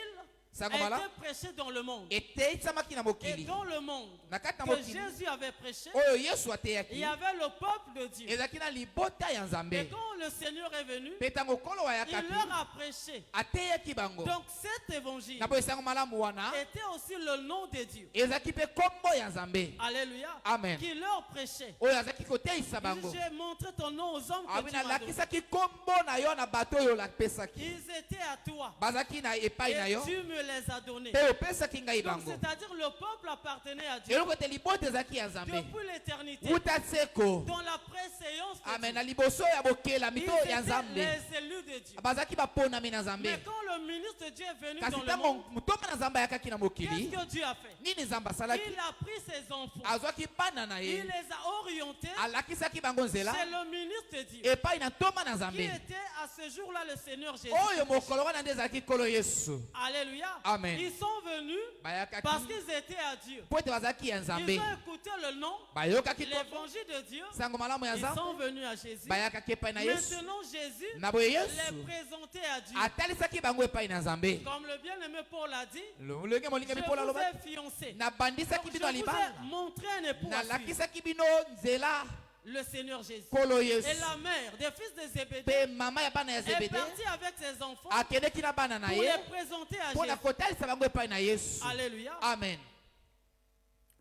sango a mala été prêché dans le monde. eteisamaki na Et mokili dans le monde na kati na que mokili Jésus avait prêché, oyo yesu il y ateyaki avait le peuple de Dieu. ezalaki na libota ya Et nzambe quand le Seigneur est venu, mpe ntango nkolo il ayakaki leur a prêché. ateyaki bango Donc cet évangile na boye sango malamu wana était aussi le nom de Dieu. ezalaki mpe nkombo ya nzambe Alléluia. Amen. Qui leur prêchait. oyo azalaki koteisa Il bango dit, j'ai montré ton nom aux hommes que abi tu m'as donné. nalakisaki nkombo na yo na bato oyo olapesaki Ils étaient à toi. bazalaki na epai na Et yo tu me les as donnés. mpe opesaki ngai Donc bango c'est-à-dire le peuple appartenait à Dieu. eloko ete libota ezalaki ya nzambe Depuis l'éternité. wuta seko Dans la préséance de amen Dieu. na liboso ya bokelami Ils to ya étaient nzambe les élus de Dieu. bazalaki baponami na nzambe Mais quand le ministre de Dieu est venu kasi dans le ntango monde, mutoma na nzambe ayakaki na qu'est-ce mokili que Dieu a fait? nini nzambe asalaki Il a pris ses enfants. azwaki bana na Il ye les a orientés. alakisaki bango nzela C'est le ministre de Dieu epai na ntoma na qui nzambe était à ce jour-là le Seigneur Jésus. oyo mokolo wana nde ezalaki nkolo yesu Alléluia. Amen. Ils sont venus bayakaki parce qu'ils étaient à Dieu. mpo ete bazalaki ya nzambe Ils ont écouté le nom, bayokaki l'évangile de Dieu. sango malamu ya Ils nzambe sont venus à Jésus. bayakaki epai na yesu Maintenant, Jésus na boye les yesu présentait à Dieu. atalisaki bango epai na nzambe Comme le bien-aimé Paul a dit, lolenge je molingami mpo vous aloba ai fiancé. nabandisaki Donc, bino je vous libala ai montré un époux à suivre, nalakisaki bino nzela le Seigneur Jésus. nkolo yesu Et la mère des fils de Zébédée mpe mama ya bana ya est zebede partie avec ses enfants akendeki na bana na pour ye les présenter à mpo na Jésus. kotalisa bango epai na yesu Alléluia. amen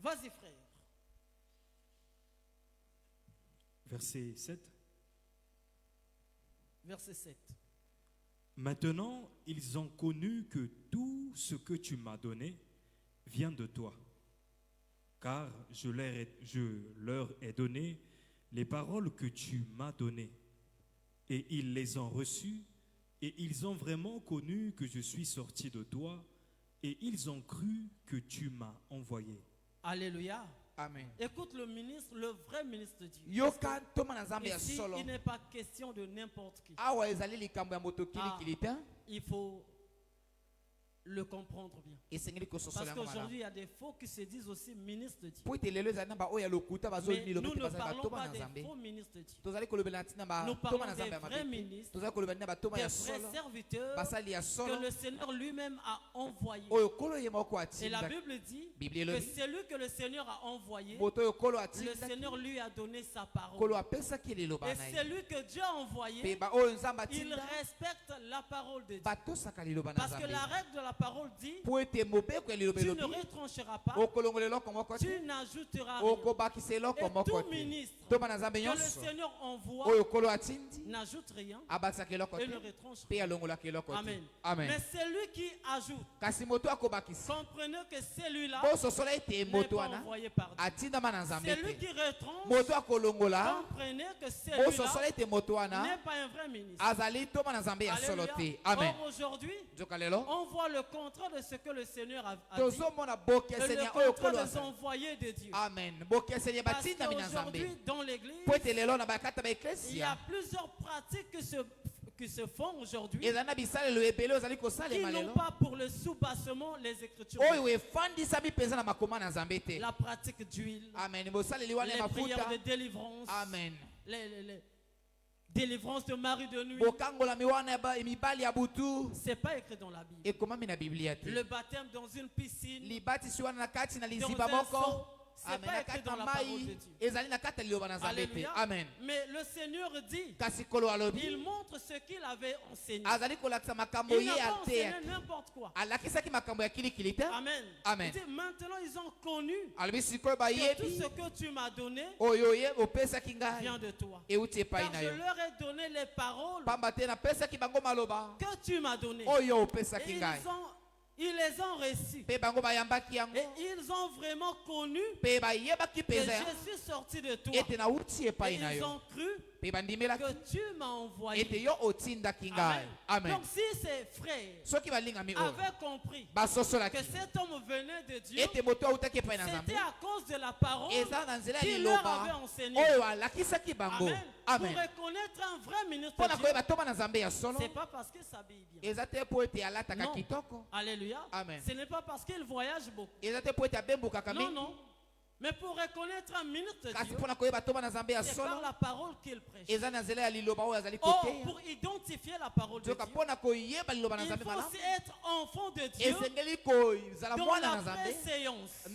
Vas-y frère. Verset 7. Verset 7. Maintenant, ils ont connu que tout ce que tu m'as donné vient de toi, car je leur ai donné les paroles que tu m'as données, et ils les ont reçues, et ils ont vraiment connu que je suis sorti de toi, et ils ont cru que tu m'as envoyé. Alléluia. amen Écoute le ministre, le vrai ministre de Dieu. yoka ntoma na nzambe ya Ici, solo il n'est pas question de n'importe qui. awa ezali likambo ya moto kilikili te Il faut le comprendre bien. esengeli Parce kososola yango qu'aujourd'hui, il malamu y a des faux qui se disent aussi ministres de Dieu. mpo ete lelo ezali na baoyo ya lokuta Mais bazoloba nous ete ne bazali parlons batoma pas na des nzambe faux ministres de Dieu. tozali kolobela ntina Nous batoma parlons na des nzambe ya vrais mabe ministres, tozali kolobela ntina batoma des ya vrais solo serviteurs basali ya que solo le Seigneur lui-même a envoyés. oyo kolo ye moko Et la atinda Bible dit Bible que elobi celui que le Seigneur a envoyé, moto oyo kolo le atindaki Seigneur lui a donné sa kolo parole. apesaki liloba Et na ye celui que Dieu a mpe envoyé, baoyo nzambe il atinda respecte la parole de Dieu. batosaka liloba na Parce que nzambe la règle de la parole dit, mpo ete mobeko ya liloba tu ne elobi retrancheras pas, okolongola eloko moko tu te n'ajouteras rien. okobakisa eloko Et moko tout te ministre toma na nzambe que le nyonso Seigneur envoie oyo kolo atindi n'ajoute rien abakisaka eloko et te ne retranche mpe rien. alongolaka eloko te Amen. amen Mais celui qui ajoute, kasi moto akobakisa comprenez que celui-là bososola ete n'est moto pas wana envoyé par Dieu. atindama na nzambe Celui te qui retranche, moto akolongola comprenez que celui-là bososola ete moto n'est wana pas un vrai ministre. azali toma na nzambe ya solo te Alléluia. amen Or aujourd'hui, nzoka lelo on voit le contraire de ce que le Seigneur a dit. tozomona Et bokeseni le ya oyo contraire kolo des asali envoyés de Dieu. amen bokeseni ya Parce batindami na nzambe qu'aujourd'hui, dans l'église, mpo ete lelo na bakata il y a baeklesia plusieurs pratiques qui se font aujourd'hui ezali na bisalelo ebele oyo ezali qui kosalema n'ont lelo pas pour le soubassement les Écritures. oyo efandisami mpenza na makoma na nzambe te La pratique d'huile, amen bosaleli wana ya les prières mafuta de délivrance, amen les délivrances de mari de nuit. bokangolami wana ya mibali ya butu C'est pas écrit dans la Bible. ekomami na biblia te Le baptême dans une piscine, libatisi wana na kati na dans liziba un moko seau, c'est amen pas na écrit kati dans na la parole de mai Dieu. ezali na kati ya liloba na nzambe te Alléluia. amen Mais le Seigneur dit, kasi kolo alobi il montre ce qu'il avait enseigné. azali kolakisa makambo Il ye n'a pas ateya enseigné n'importe quoi. alakisaki makambo ya kilikili te Amen. Amen. Il dit, maintenant ils ont connu alobi sikoyo que tout bayebi ce que tu m'as donné oyo ye opesaki ngai vient de toi. euti epai Car na je yo leur ai donné les paroles pamba te napesaki bango maloba que tu m'as données. oyo Et opesaki ngai ils les ont reçus. mpe bango bayambaki yango Et ils ont vraiment connu mpe bayebaki que mpenza je suis sorti de toi. ete nauti Et epai na ils yo ont cru mpe bandimelaki que tu m'as envoyé. ete yo otindaki ngai Amen. amen Donc si ces frères soki balingami oyo avaient compris que basosolaki cet homme venait de Dieu, ete moto autaki epai na nzambe c'était à cause de la parole eza na nzela ya qu'il leur avait liloba enseigné. oyo alakisaki bango Amen. amen Pour reconnaître un vrai ministre mpo na de Dieu, koyeba toma na nzambe ya solo c'est pas parce qu'il s'habille bien. eza te mpo ete alataka Non. kitoko Alléluia. Amen. Ce n'est pas parce qu'il voyage beaucoup. eza te mpo ete abembukaka Non, mingi non. Mais pour reconnaître un ministre de kasi Dieu, mpona koyeba tomba na nzambe ya c'est par solo la parole qu'il prêche. eza na nzela ya liloba oyo azali Or, koteya pour identifier la parole de soka Dieu, mpona koyeba liloba na il nzambe faut malamu aussi être enfant de Dieu esengeli kozala dans mwana na la nzambe préséance.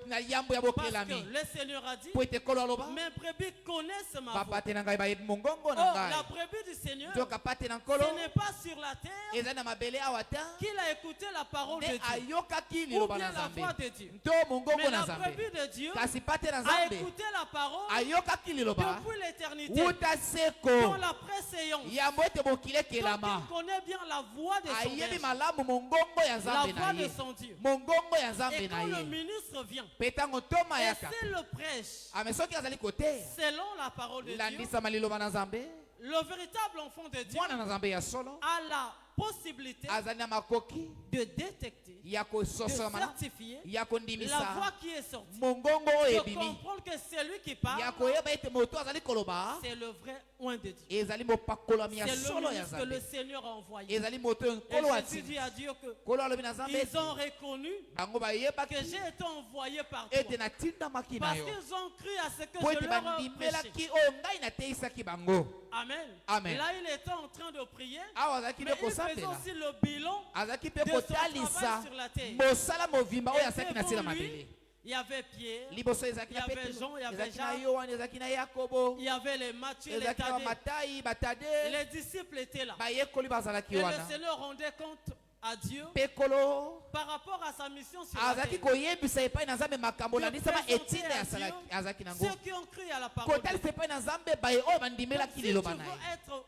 na yambo ya Parce bokelami que le Seigneur a dit, po ete kolo aloba mes brebis connaissent ma voix. bapate na ngai bayebi mongongo Or, na la ngai brebis du Seigneur, nzoka pate na nkolo ce n'est pas sur la terre eza na mabele awa ta qu'il a écouté la parole de nde Dieu ayokaki ou liloba bien na la nzambe voix de Dieu. to mongongo Mais na la nzambe brebis de Dieu kasi pate na a nzambe écouté la parole ayokaki liloba depuis l'éternité wuta dans seko la préséance. yambo ete mokili Donc ekelama il connaît bien la voix de son ayebi berger, malamu mongongo ya la nzambe na voix de ye son Dieu. mongongo ya nzambe Et na quand le ye ministre vient, mpe ntango ntoma et yaka s'il le prêche ame soki azali koteya selon la parole de Dieu, landisama liloba na nzambe le véritable enfant de Dieu mwana na nzambe ya solo a la possibilité azali na makoki de détecter, ya de kososola malamu certifier ya la kondimisa voix qui est sortie, mongongo oyo de ebimi comprendre que c'est lui qui ya parle, koyeba ete moto azali koloba c'est le vrai oint de Dieu. ezali mopakolami ya C'est le solo ya ministre que le nzambe Seigneur a envoyé. ezali moto oyo Et nkolo Jésus dit atindi à Dieu que nkolo alobi na nzambe ils ete ont reconnu bango bayebaki que j'ai été envoyé par toi. ete natindamaki na Parce yo qu'ils ont cru à ce que po je ete leur ai prêché. bandimelaki oyo ngai nateyisaki bango Amen. Amen. Là, il était en train de prier. awa azalaki Mais nde il faisait kosambela aussi le bilan. azalaki mpe de son kotalisa travail sur la terre. mosala movimba oyo Et asalaki na se na devant lui, mabele il y avait Pierre, liboso ezalaki Il y na avait petelo Jean, il y avait ezalaki na Jacques. yohane ezalaki na yakobo il y avait les Matthieu, les ezalaki na Thaddée. bamatai batade Les disciples étaient là. bayekoli bazalaki Et le wana Seigneur rendait compte à Dieu mpe kolo par rapport à sa mission sur la azalaki terre. koyebisa epai na nzambe makambo De landisama présenter etinda à Dieu azalaki nango ceux qui ont cru à la parole de Dieu. kotalisa epai na nzambe baye oyo Donc, bandimelaki si tu liloba na ye veux être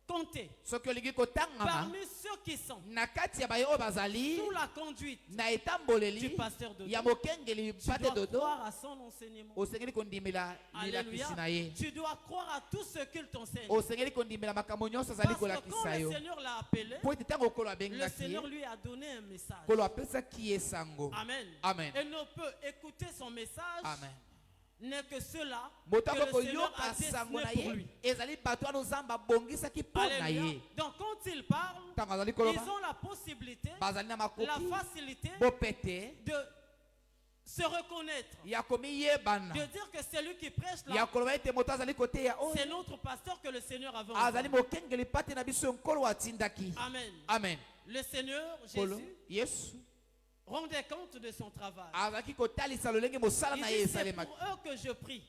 compté soki olingi kotangama parmi ceux qui sont na kati ya baye oyo bazali sous la conduite na du etamboleli pasteur de ya Dieu, mokengeli tu pate dois dodo croire à son enseignement. osengeli kondimela Alléluia. lilakisi na ye Tu dois croire à tout ce qu'il t'enseigne. osengeli kondimela makambo nyonso azali Parce que quand kolakisa le yo Seigneur l'a appelé, po ete ntango okolo le abengaki Seigneur ye lui a donné un message. kolo apesaki ye sango Amen. Amen. Et ne peut écouter son message amen n'est que cela moto que ako le Seigneur a koyoka sango na destiné pour ye lui. ezali bato wana nzambe abongisaki mpo na Alléluia. ye Donc quand il parle, ntango azali ils koloba ont la possibilité, bazali na la makoki facilité bopete de se reconnaître, ya komiyebana de dire que c'est lui qui prêche ya là. koloba ete moto azali koteya C'est oyo notre pasteur que le Seigneur avait azali envoyé. mokengeli pate na biso nkolo atindaki Amen. amen Le Seigneur kolo Jésus yesu rendait compte de son travail. azalaki kotalisa lolenge mosala Il na ye dit, c'est esalemaki pour eux que je prie.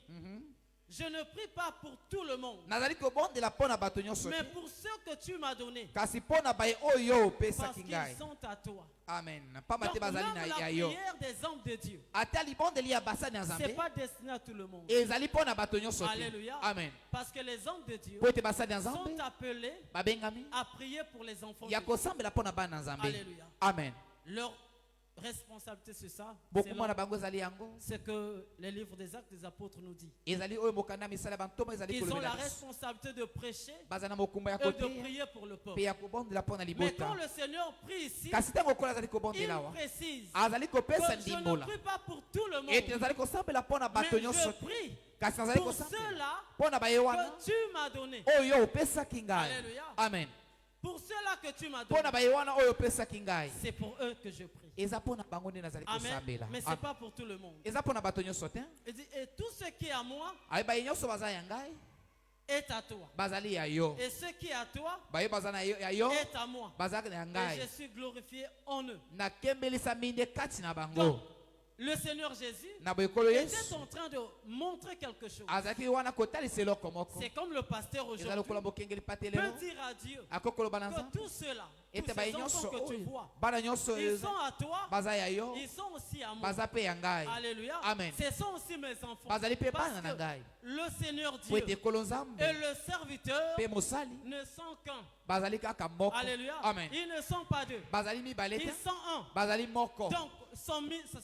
Je ne prie pas pour tout le monde, nazali kobondela mpo na bato nyonso mais te pour ceux que tu m'as donnés, kasi mpo na baye oyo parce opesaki ngai qu'ils sont à toi. amen pamba Donc, te bazali même la na ya yo prière des hommes de Dieu, ata libondeli ya basani ya c'est nzambe pas destiné à tout le monde. ezali mpo na bato nyonso te Alléluia. amen Parce que les hommes de Dieu po ete basani ya nzambe sont appelés babengami à prier pour les enfants de ya Dieu. kosambela mpo na bana na nzambe Alléluia. amen Leur responsabilité sur ça, bokumwa na bango ezali yango c'est que les livres des Actes des Apôtres nous dit. ezali oyo mokanda ya misala ya bantoma ezali Ils ont la kolobela biso responsabilité de prêcher baza na mokumba ya et de koteya prier pour le mpe peuple. ya kobondela mpo na Mais libota quand le Seigneur prie ici, kasi ntango okolo azali il kobondela wa précise azali que kopesa je ne ndimbola prie pas pour tout le ete monde, nazali kosambela mpo na mais bato nyonso je te prie kasi nazali pour kosambela ceux-là mpo na baye wana que tu m'as donné. oyo opesaki ngai Alléluia. amen Pour ceux-là que tu m'as mpo na donné, baye wana oyo opesaki ngai c'est pour eux que je prie. eza mpo na bango nde nazali Amen. kosambela Mais ce n'est pas pour tout le monde. eza mpo na bato nyonso te Il dit, et tout ce qui est à moi aye baye nyonso baza ya ngai est à toi. bazali ya yo Et ce qui est à toi baye baza na ya yo est à moi. baza ya Et je ngai suis glorifié en eux. nakembelisami nde kati na Donc, bango le Seigneur Jésus na boyekolo était yesu en train de montrer quelque chose. azalaki wana kotalisa eloko moko C'est comme le pasteur eza aujourd'hui lokola mokengeli pate peut lelo dire à Dieu akoki koloba na que nzambe tous ceux-là, tous ete baye ces enfants nyonso que tu oyo vois, bana nyonso ils oyo sont à toi, baza ya yo ils sont aussi à moi. baza mpe ya ngai Alléluia. Amen. Ce sont aussi mes enfants. bazali mpe Parce bana na que ngai le Seigneur po ete Dieu ekolo nzambe et le serviteur mpe mosali ne sont qu'un. bazali kaka moko Alléluia. amen Ils ne sont pas deux. bazali mibale Ils te sont un. bazali moko Donc,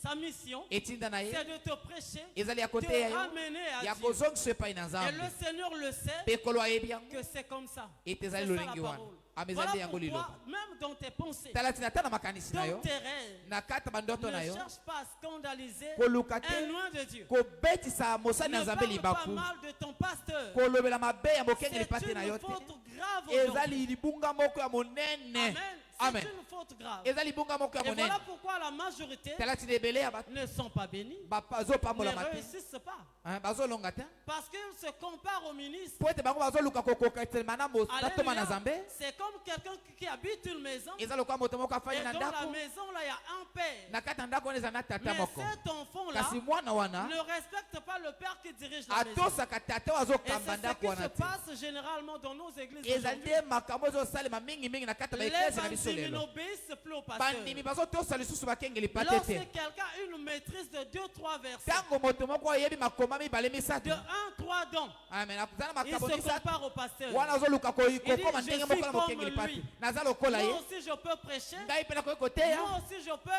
sa mission, etinda na ye c'est de te prêcher, ezali ya de koteya yo ramener ya à Dieu. kozongisa epai na Et nzambe le Seigneur le sait mpe ekolo ayebi yango que c'est comme ça. ete C'est ezali ça la lolenge wana parole. amezali Voilà yango liloba pourquoi, même dans tes pensées, tala tina ata na makanisi na dans yo tes rêves, na kati ya bandoto na ne yo cherche pas à scandaliser koluka un te loin de Dieu. kobetisa mosali Ne na nzambe parle pas libaku mal de ton pasteur. kolobela mabe ya mokengeli C'est pate na yo une te faute grave eza aujourd'hui. libunga moko ya monene Amen. Amen. une faute grave. eza libunga moko ya Et monene voilà pourquoi la majorité talati na ebele ya bato ne sont pas bénis, bazopambola ne te réussissent pas. bazolonga te Parce qu'ils se comparent au ministre. po ete bango bazoluka kokokatelema na toma na Alléluia. nzambe C'est comme quelqu'un qui habite une maison. eza lokola moto moko afandi Et na dans la ndako maison, là, il y a un père. na kati ya ndako wana eza na tata Mais moko cet enfant-là kasi mwana wana ne respecte pas le père qui dirige la maison. atosaka tata oyo Et azokamba c'est ce ndako qui wana se te passe généralement dans nos églises eza aujourd'hui. nde makambo ezosalema mingimingi na kati ya Les baeklesi na biso bandimi lelo n'obéissent plus au pasteur. bandimi bazotosa lisusu bakengeli pa te Lorsque te quelqu'un a une maîtrise de 2-3 versets, ntango moto moko oyebi makoma mibale misato de 1-3 dons, amen aza na il makambo se misato compare au pasteur. wana azoluka kokoma Je ndenge suis moko na comme mokengeli pa te lui. naza lokola Moi ye aussi je peux prêcher. ngai mpe nakoki koteya Moi aussi je peux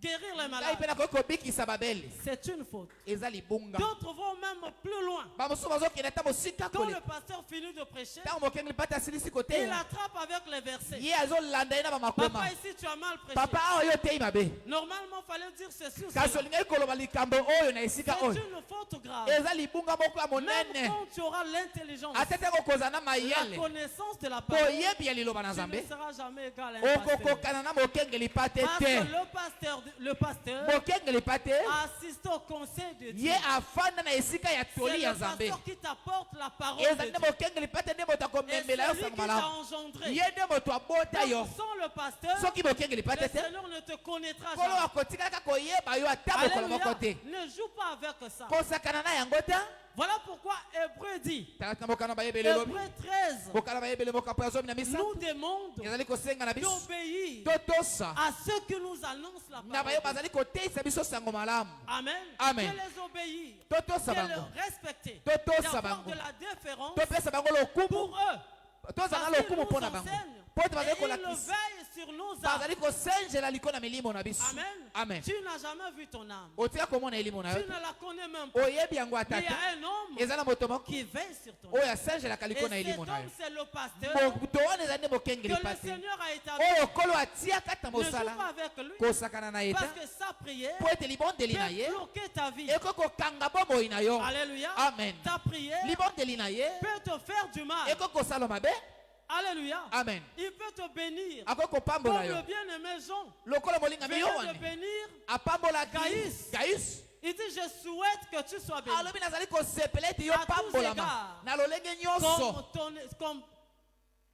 guérir les ngai malades. mpe nakoki kobikisa babele C'est une faute. eza libunga D'autres vont même plus loin. bamosusu bazokende ata mosika Quand kole le pasteur finit de prêcher, ntango mokengeli pa te asilisi il koteya attrape avec les versets. ye azolanda ye na bamakoma Papa, ici tu as mal prêché. papa awa yo oteyi mabe Normalement, il fallait dire ceci ou kasi cela. olingai koloba likambo oyo na esika C'est oyo une faute grave. eza libunga moko ya Même monene quand tu auras l'intelligence, ata te kokozala na la mayele connaissance de la parole, koyebi ya liloba na tu ne nzambe seras jamais égal à un pasteur. okokokana na mokengeli pa te Parce te que le pasteur mokengeli pa te assiste au conseil de Dieu. ye afanda na esika ya C'est toli ya le nzambe pasteur qui t'apporte la parole ezali de nde Dieu. mokengeli pa te nde moto Et akomemela yo celui sango qui t'a malamu engendré. ye nde moto abota yo Donc, sans le pasteur, soki mokengeli pa le te te Seigneur ne te connaîtra kolo jamais. akotika kaka koyeba yo ata mokolo moko Alléluia. te Ne joue pas avec ça. kosakana na yango te Voilà pourquoi Hébreu dit, talaka mokana bayebele lobi Hébreu 13 mokana bayebele moko apo ya zomi na misato nous demande ezali kosenga na biso d'obéir totosa à ceux qui nous annoncent la na parole. bayo bazali koteisa biso sango malamu Amen. Amen. De les obéir, totosa de les bango respecter, Totosa d'avoir bango. de la déférence topesa bango lokumu pour eux. tozala Parce qu'ils lokumu nous mpo na bango enseignent po ete bazali et ils kolakisa veillent sur nos âmes. bazali kosenjela liko na milimo na biso Amen. amen Tu n'as jamais vu ton âme. otika komona elimo na Tu yo ne la connais même pas. oyebi yango Mais ata il y te a un homme eza na moto moko qui veille sur ton oyo âme. asenjelaka Et liko na cet elimo na yo homme, c'est le pasteur moto wana ezali nde que mokengeli le pa te Seigneur a établi. oyo kolo atia kati na Ne joue mosala pas avec lui. kosakana na ye Parce te que sa prière po ete libondeli na peut ye bloquer ta vie. ekoki kokanga bomoi na yo Alléluia. amen Ta prière libondeli na ye peut te faire du mal. ekoki kosala mabe Alléluia. amen Il peut te bénir. akoki Comme kopambola yo le bien-aimé Jean lokola molingami venait yo de wane bénir. apambolaki Gaius. gaius Il dit, je souhaite que tu sois béni. alobi nazali kosepela ete yo À tous pambolama égards. na lolenge nyonso Comme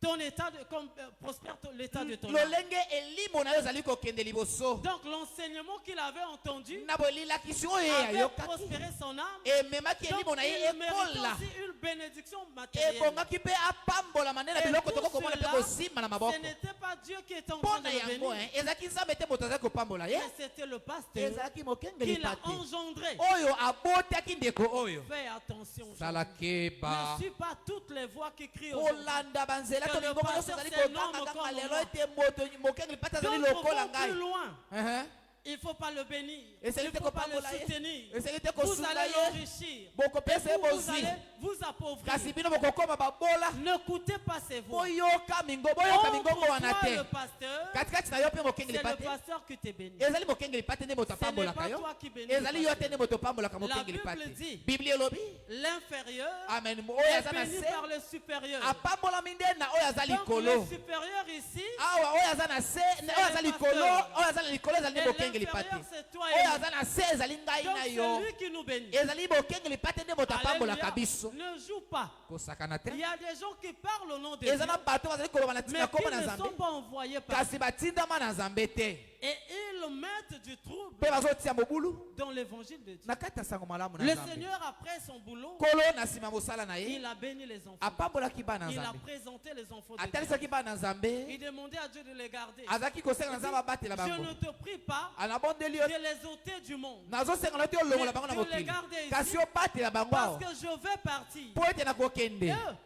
ton état de, comme prospère l'état de ton âme. lolenge elimo na yo ezali kokende liboso Donc l'enseignement qu'il avait entendu na bolilakisi oyo ye avait ayokaki prospéré son âme. ememaki Donc elimo na ye il méritait ekola aussi une bénédiction matérielle. ebongaki mpe apambolama nde na Et biloko pour tokokomona mpe cela, kosimba na maboko ce n'était pas Dieu qui était en mpo train de na le yango bénir, ezalaki nzambe te moto azali kopambola ye mais c'était le pasteur ezalaki mokengeli qui l'a pa te engendré. oyo abotaki ndeko oyo Fais attention. sala keba Ne suis pas toutes les voix qui crient aujourd'hui. kolanda banzela Que to le libongo nyonso pasteur ezali s'énorme kokanga kaka comme lelo moi. ete moto mokengeli pa te azali D'autres lokola vont plus ngai loin. Il ne faut pas le bénir. Il Et c'est ne lui faut pas le kopambola ye. soutenir. esengeli te Vous kosunga allez ye l'enrichir. bokopesa ye Et vous bozwi allez vous appauvrir. kasi bino bokokoma babola Ne coûtez pas ses voix. boyoka mingongo wana Entre toi, te le pasteur, katikati na yo mpe mokengeli c'est pa le te pasteur qui te bénit. ezali mokengeli pa te nde moto Ce n'est apambolaka pas yo toi qui bénis. ezali le yo te pasteur. nde moto opambolaka La mokengeli pa Bible te dit, bibli elobi l'inférieur amen oyo est aza na béni se par le supérieur. apambolami nde na oyo aza Donc likolo le supérieur ici, awa oyo aza na se oyo aza likolo oyo aza na likolo ezali et nde mokengeli pa te l'inférieur c'est toi et oyo moi. aza na se ezali ngai Donc na c'est yo lui qui nous bénit. ezali mokengeli pa te nde moto apambolaka Alléluia. biso Ne joue pas. kosakana te Il y a des gens qui parlent au nom de Dieu, eza na bato bazali koloba na mais ntina qui koma na ne sont nzambe pas envoyés par kasi batindama na nzambe te et ils mettent du trouble mpe bazotia mobulu dans l'évangile de Dieu. na kati ya sango malamu na Le nzambe Seigneur, après son boulot, kolo na nsima ya mosala na ye il a béni les enfants. apambolaki bana Il a nzambe présenté les enfants de Dieu. atalisaki bana nzambe Il demandait à Dieu de les garder. azalaki kosenga na nzambe abatela Je bango ne te prie pas anabondeli de yo les ôter du monde, nazosenga na yo te olongola bango na Mais Dieu les mokili garde ici. kasi obatela bango parce awa que je vais partir. mpo ete nakokende Eux,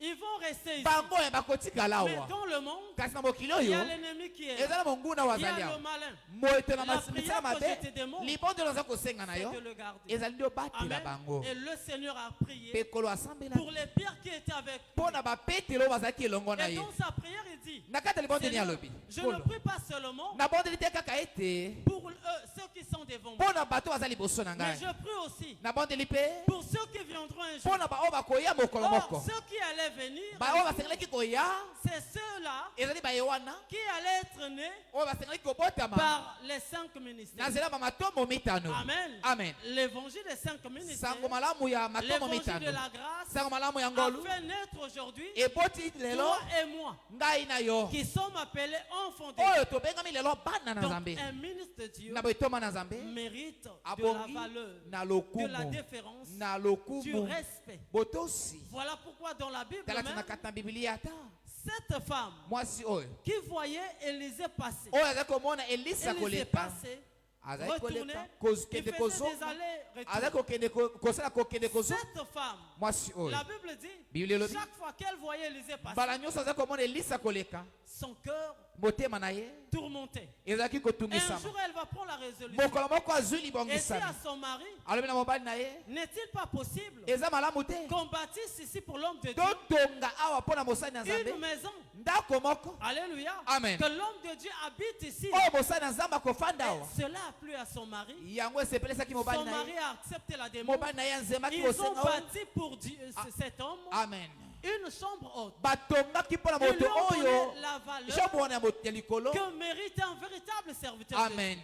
ils vont rester ici. bango oyo bakotikala Mais awa dans le monde, kasi na mokili il y oyo a l'ennemi qui est là. eza na monguna oyo Il y azali a le awa malin. moto na La misala prière que mabe je te demande, libondelo aza kosenga na c'est yo de le garder. ezali nde obatela Amen. bango Et le Seigneur a prié mpe kolo asambela pour les pierres qui étaient avec lui. mpo na bapetelo oyo bazalaki elongo na Et ye dans sa prière, il dit, na kati ya libondeli Seigneur, alobi je ne kolo prie pas seulement nabondeli te kaka ete pour ceux qui sont devant moi, mpo na bato baza liboso na mais ngai je prie aussi nabondeli mpe pour ceux qui viendront un jour. mpo na baoyo bakoya mokolo Or, moko ceux qui allaient venir, ba oyo basengelaki koya c'est ceux-là ezali baye wana qui allaient être nés oyo basengelaki kobotama par les 5 ministères. na nzela bamatombo mitano. Amen. Amen. L'évangile des 5 ministères, sango malamu ya matombo l'évangile de mitano, la grâce, sango malamu ya a ngolu fait naître aujourd'hui eboti lelo toi et moi ngai na yo qui sommes appelés enfants de oyo Dieu. tobengami lelo bana na Donc, nzambe un ministre de Dieu na boetoma na nzambe mérite de la abongi valeur, na de la lokumu déférence, na du lokumu respect. botosi. Voilà pourquoi dans la Bible Talati na même, kati na Biblia ata cette femme mwasi oyo qui voyait Élisée passer, oyo azali komona Elisa Élisée koleka passer, azali retourner, koleka il kokende faisait kozonga des allers-retours. azali kokende kosala kokende kozonga Cette femme, mwasi oyo la Bible dit, Bible elobi chaque fois qu'elle voyait Élisée passer, mbala nyonso azali komona Elisa koleka son cœur motema na ye tourmentait. ezalaki Et un kotungisama jour, elle va prendre la résolution mokolo moko azwi et dit libongisami à son mari, alobi na mobali na ye n'est-il pas possible eza malamu te qu'on bâtisse ici pour l'homme de Dieu totonga awa mpo na mosali na une nzambe maison? ndako moko Alléluia. Amen. Que l'homme de Dieu habite ici. oyo mosali na nzambe akofanda Et awa cela a plu à son mari. yango esepelesaki mobali Son na mari ye a accepté la demande. mobali na ye anzemaki Ils ont kosenga oyo bâti pour Dieu, cet homme amen une chambre haute. batongaki mpo na Ils lui moto ont oyo donné la valeur chambre wana ya likolo que mérite un véritable serviteur de Dieu. amen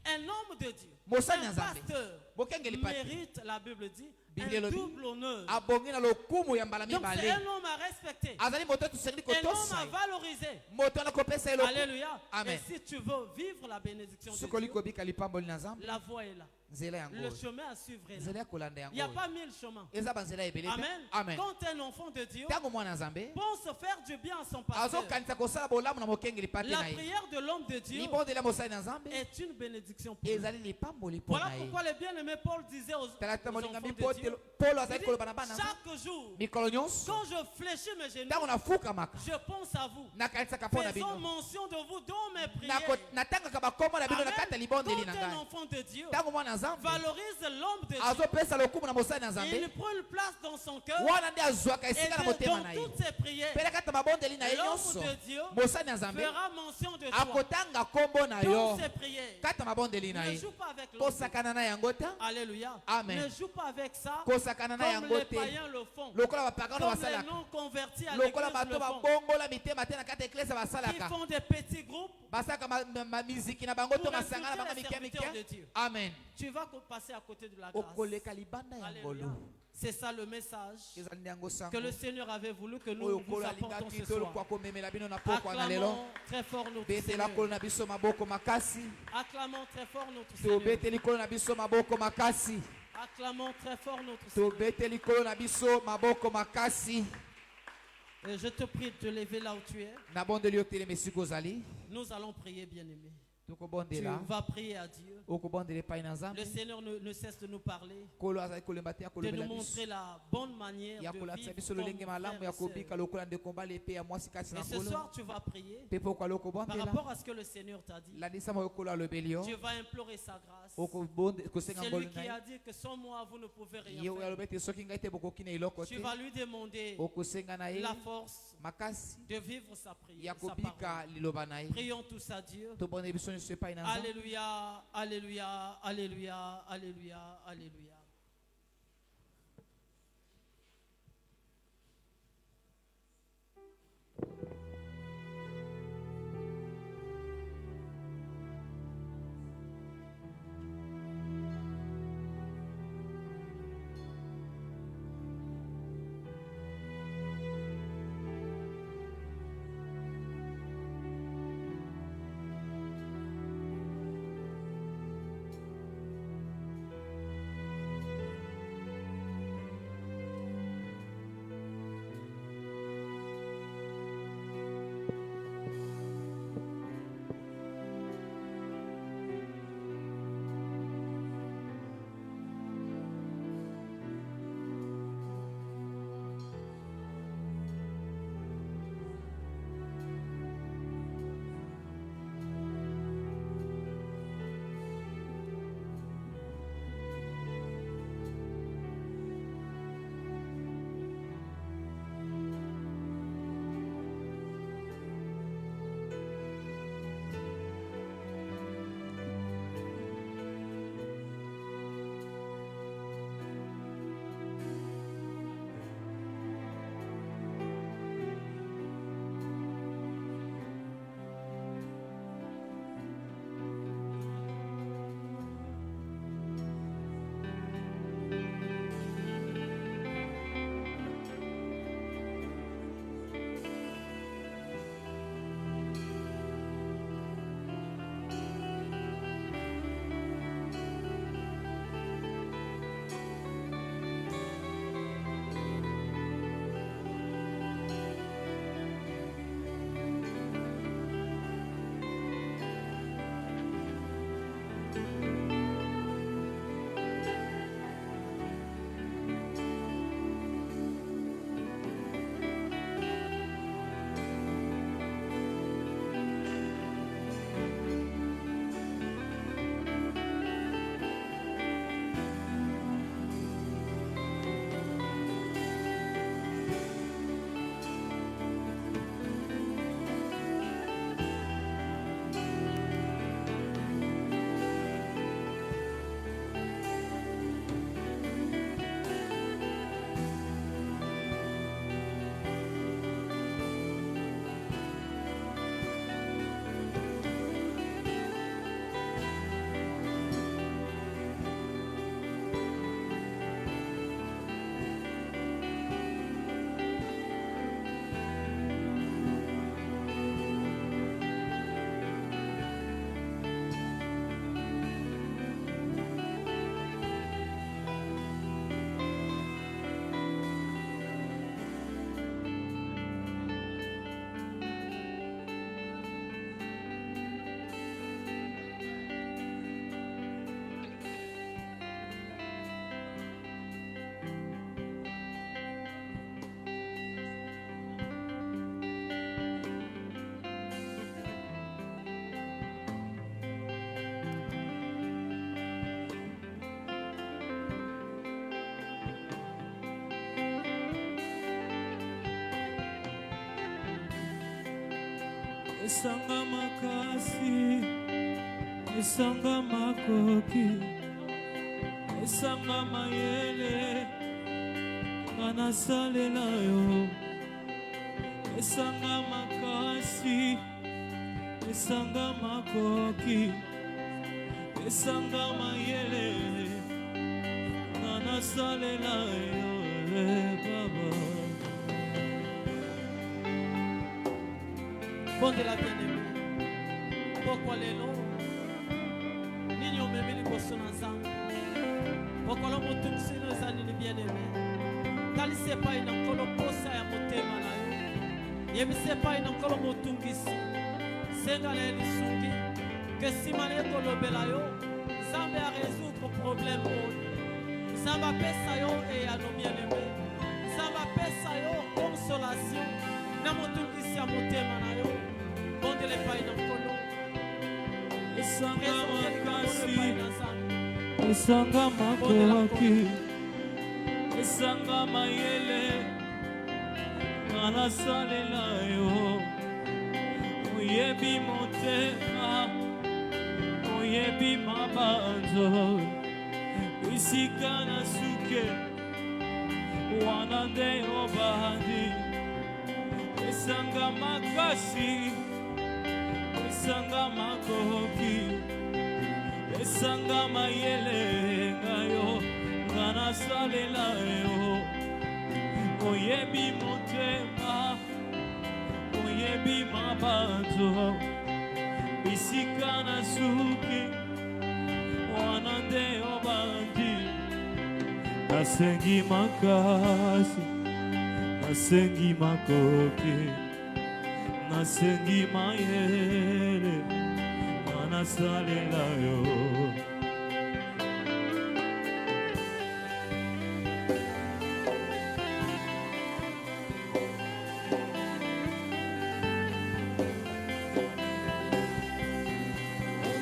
Un homme de Dieu. Mosali Un na nzambe pasteur bokengeli pati mérite, la Bible dit, Bible un elobi, double honneur. abongi na lokumu ya mbala Donc c'est mibale un homme à respecter. azali moto tosengeli Un homme kotosa à ye. valoriser. moto wana kopesa ye lokumu Alléluia. Amen. Et si tu veux vivre la bénédiction de sokoli Dieu, kobika lipamboli na nzambe la voie est là. nzela yango Le oyo chemin à suivre est nzela là. ya kolanda Il n'y a yango pas oyo mille chemins. eza banzela ebele te Amen. amen Quand un enfant de Dieu ntango mwana na nzambe pense faire du bien à son pasteur, azokanisa kosala bolamu na mokengeli pate la na ye prière de l'homme de Dieu libondeli ya mosali na nzambe est une bénédiction pour lui. ezali lipamboli mpo Voilà na ye pourquoi le bien-aimé Paul disait aux talata enfants molingami de Dieu, polo il azali dit, koloba na bana na nzambe chaque jour, mikolo nyonso quand je fléchis mes genoux, ntango nafukamaka je pense à vous. nakanisaka mpo na Faisons bino mention de vous dans mes prières. natangaka bakombo na bino na kati ya libondeli na Quand un ngai enfant de Dieu ntango mwana na nzambe valorise l'homme de Dieu, azopesa lokumu na mosali na il nzambe prend une place dans son cœur wana nde azwaka et esika na que motema dans na ye toutes ses prières, mpe na kati ya mabondeli na ye l'homme nyonso de Dieu mosali na nzambe fera mention de toi akotanga kombo na dans yo ses prières. kati ya mabondeli na Ne ye joue pas avec l'homme. kosakana na yango ta Alléluia. Amen. Ne joue pas avec ça kosakana na comme yango les te païens le font. lokola bapagano Comme les basalaka non-convertis à lokola l'église bato le font. babongola mitema te na kati ya eklese Qui basalaka font des petits groupes. basalaka mamiziki na bango to Pour masanga na bango insulter les mike serviteurs de mike Dieu. amen Tu vas passer à côté de la grâce. okoleka libanda ya Alléluia. ngolu C'est ça le message ezali nde yango sango que le Seigneur avait voulu que nous oyo vous kolo apportons alingaki ce tolokwa soir. komemela bino na pokwa na lelo Acclamons très fort notre betela kolo Seigneur. na biso maboko makasi Acclamons très fort notre Seigneur. tobeteli kolo na biso maboko makasi Acclamons très fort notre Seigneur. tobeteli kolo na biso maboko makasi Et je te prie de te lever là où tu es. nabondeli yo telema esika ozali Nous allons prier, bien-aimé. Tu tokobondela vas prier à Dieu. okobondela epai na Le nzambe Seigneur ne cesse de nous parler, kolo azali kolemba te de nous akolobela montrer biso la bonne manière ya de kolatisa vivre biso comme lolenge malamu ya frères et kobika sœurs. lokola ndeko mbala epe ya mwasi kasi Et na ce nkolo soir, tu vas prier mpe mpo okala par okobondela rapport à ce que le Seigneur t'a dit. landisama okolo alobeli yo Tu vas implorer sa grâce. kosenga C'est ngolu lui qui na a dit que sans moi, vous ne pouvez rien ye oyo faire. alobi ete soki ngai te bokoki na eloko Tu te vas lui demander okosenga na ye la force makasi de vivre sa prière, ya sa kobika parole. liloba na ye Prions tous à Dieu. tobondeli biso nyonso epai na nzambe Alléluia, alléluia, alléluia, alléluia, alléluia. esanga makasi, esanga makoki, esanga mayele, ngana salela yo. Esanga makasi, esanga makoki, esanga mayele, ngana salela yo, Baba. Bon de la bien-aimée. Pourquoi les noms? Nino me mili kosonazam. Pourquoi l'homme tout c'est nos années bien-aimés? Tali c'est pas une encolo posa ya motema na yo. Yemi c'est pas une encolo motungisi. Senga le lisungi. Que si mané kolobela yo, Zambé a résoudre problème oyo. Zamba pesa yo et à nos bien-aimés. Zamba pesa yo consolation. Na motungisi ya motema na yo. Bon de l'epai na nkolo. Esanga makasi, esanga makoki, esanga mayele, ngana salela yo. Oyebi motema, oyebi mabanzo, isika na suke, wana nde obandi. Esanga makasi, esanga makoki, esanga mayele ngayo, ngana salela yo. Oyebi motema, oyebi mabanzo, bisika na suki, wana nde obandi. Nasengi makasi, nasengi makoki, nasengi mayele, ngana salela yo.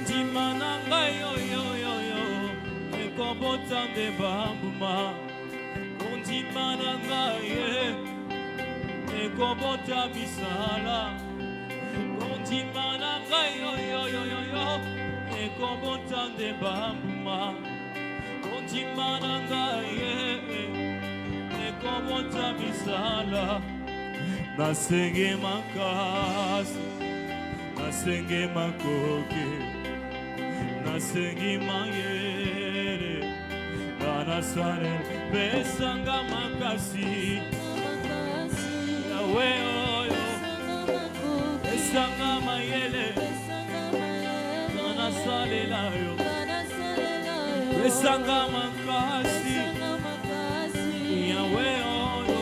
Ndima na ngai yo yo yo yo, ekobota nde bambuma. Ndima na ngai ekobota misala. Ndima na ngai yo yo yo yo yo, ekobota nde bambuma. Ndima na ngai ekobota misala. Nasengi makasi, nasengi makoki, nasengi mayele, ngana salela. Pesanga makasi, Yawe oyo, pesanga mayele, ngana salela yo. Pesanga makasi, Yawe oyo,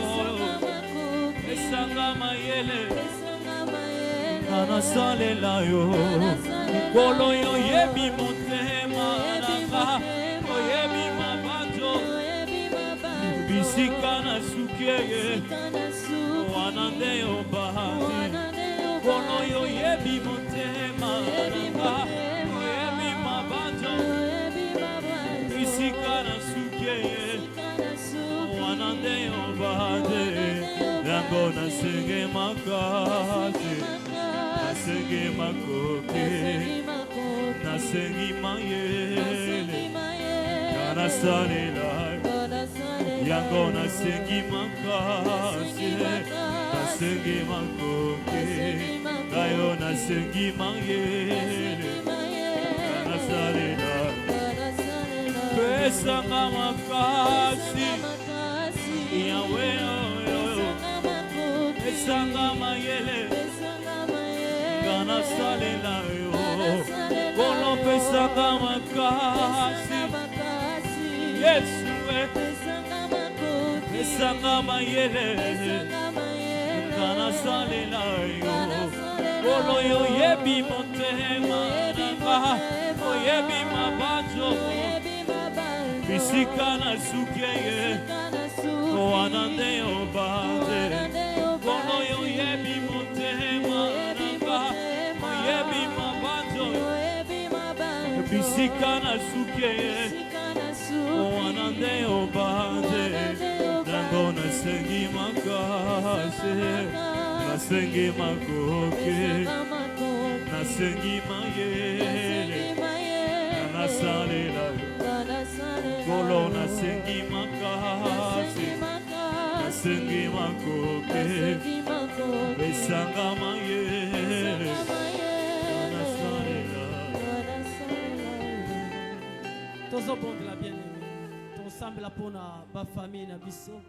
pesanga mayele, ngana salela yo. Kolo yo yebi motema nanga, oyebi mabanzo, bisika na sukeye, wana nde obandi. Kolo yo yebi motema nanga, oyebi mabanzo, bisika na sukeye, wana nde obandi. Yango nasenge makasi, nasengi makoki, nasengi mayele, ngana salela yo. Yango nasengi makasi, nasengi makoki, ngayo nasengi mayele, ngana salela yo. Pesanga makasi, Yawe oyo, pesanga mayele, ngana salela yo. Kolo pesanga makasi, Yesu pesanga mayele, ngana salela yo. Kolo yo yebi motema nanga, oyebi mabanzo, bisika na sukeye, wana nde obandi. Kolo yo yebi motema nanga, oyebi mabanzo, bisika na sukeye, wana nde obandi. Yango nasengi makasi, nasengi makoki, nasengi mayele nasalela kolo nasengi makasi nasengi makoke besanga mayele nasalela tozobondela bien-aimé tosambela mpona bafamille na biso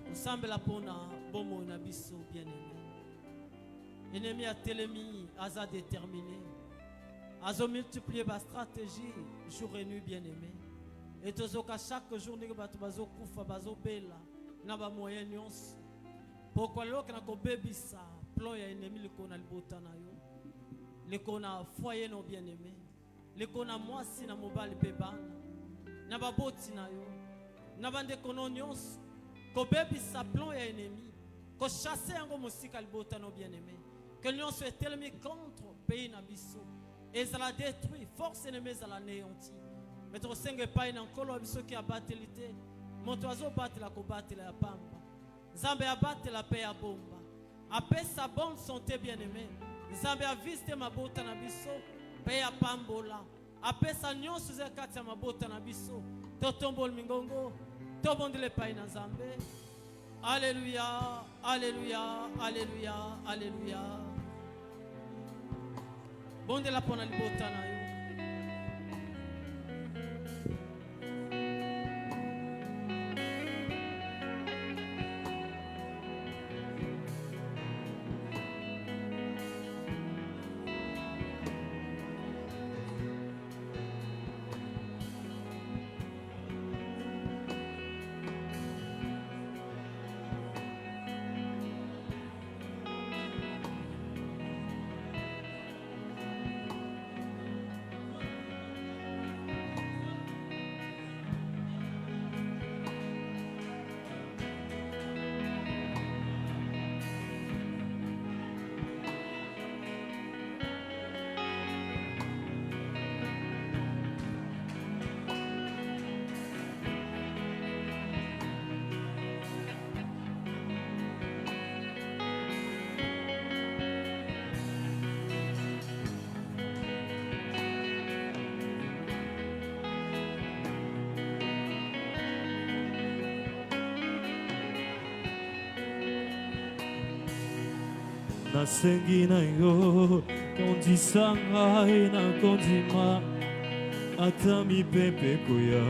tosambela mpona bomoi na biso bien-aimé ennemi atelemi aza déterminé azomultiplier bastratégie jour et nuit bien-aimé et tozoka chaque jour ndenge bato bazokufa bazobela na bamoyen nyonso pokwa loka na kobebisa plan ya ennemi likolo na libota na yo likolo na foyer no bien-aimé likolo na mwasi na mobali mpe bana na baboti na yo na bandeko no nyonso kobebisa plan ya ennemi kochasse yango mosika libota no bien-aimé que nyonso etelemi contre pays na biso ezala détruit force ennemi ezala anéanti mais tosenga epai na nkolo wa biso ki abateli te moto azobatela kobatela ya pamba nzambe abatela mpe ya bomba apesa bonne santé bien-aimé nzambe avisite mabota na biso mpe ya pambola apesa nyonso eza kati ya mabota na biso totomboli mingongo tobondela epai na nzambe. Alléluia, alléluia, alléluia, alléluia. Bondela pona libota na yo. nasengi na yo kondisa ngai na kondima ata mipepe koya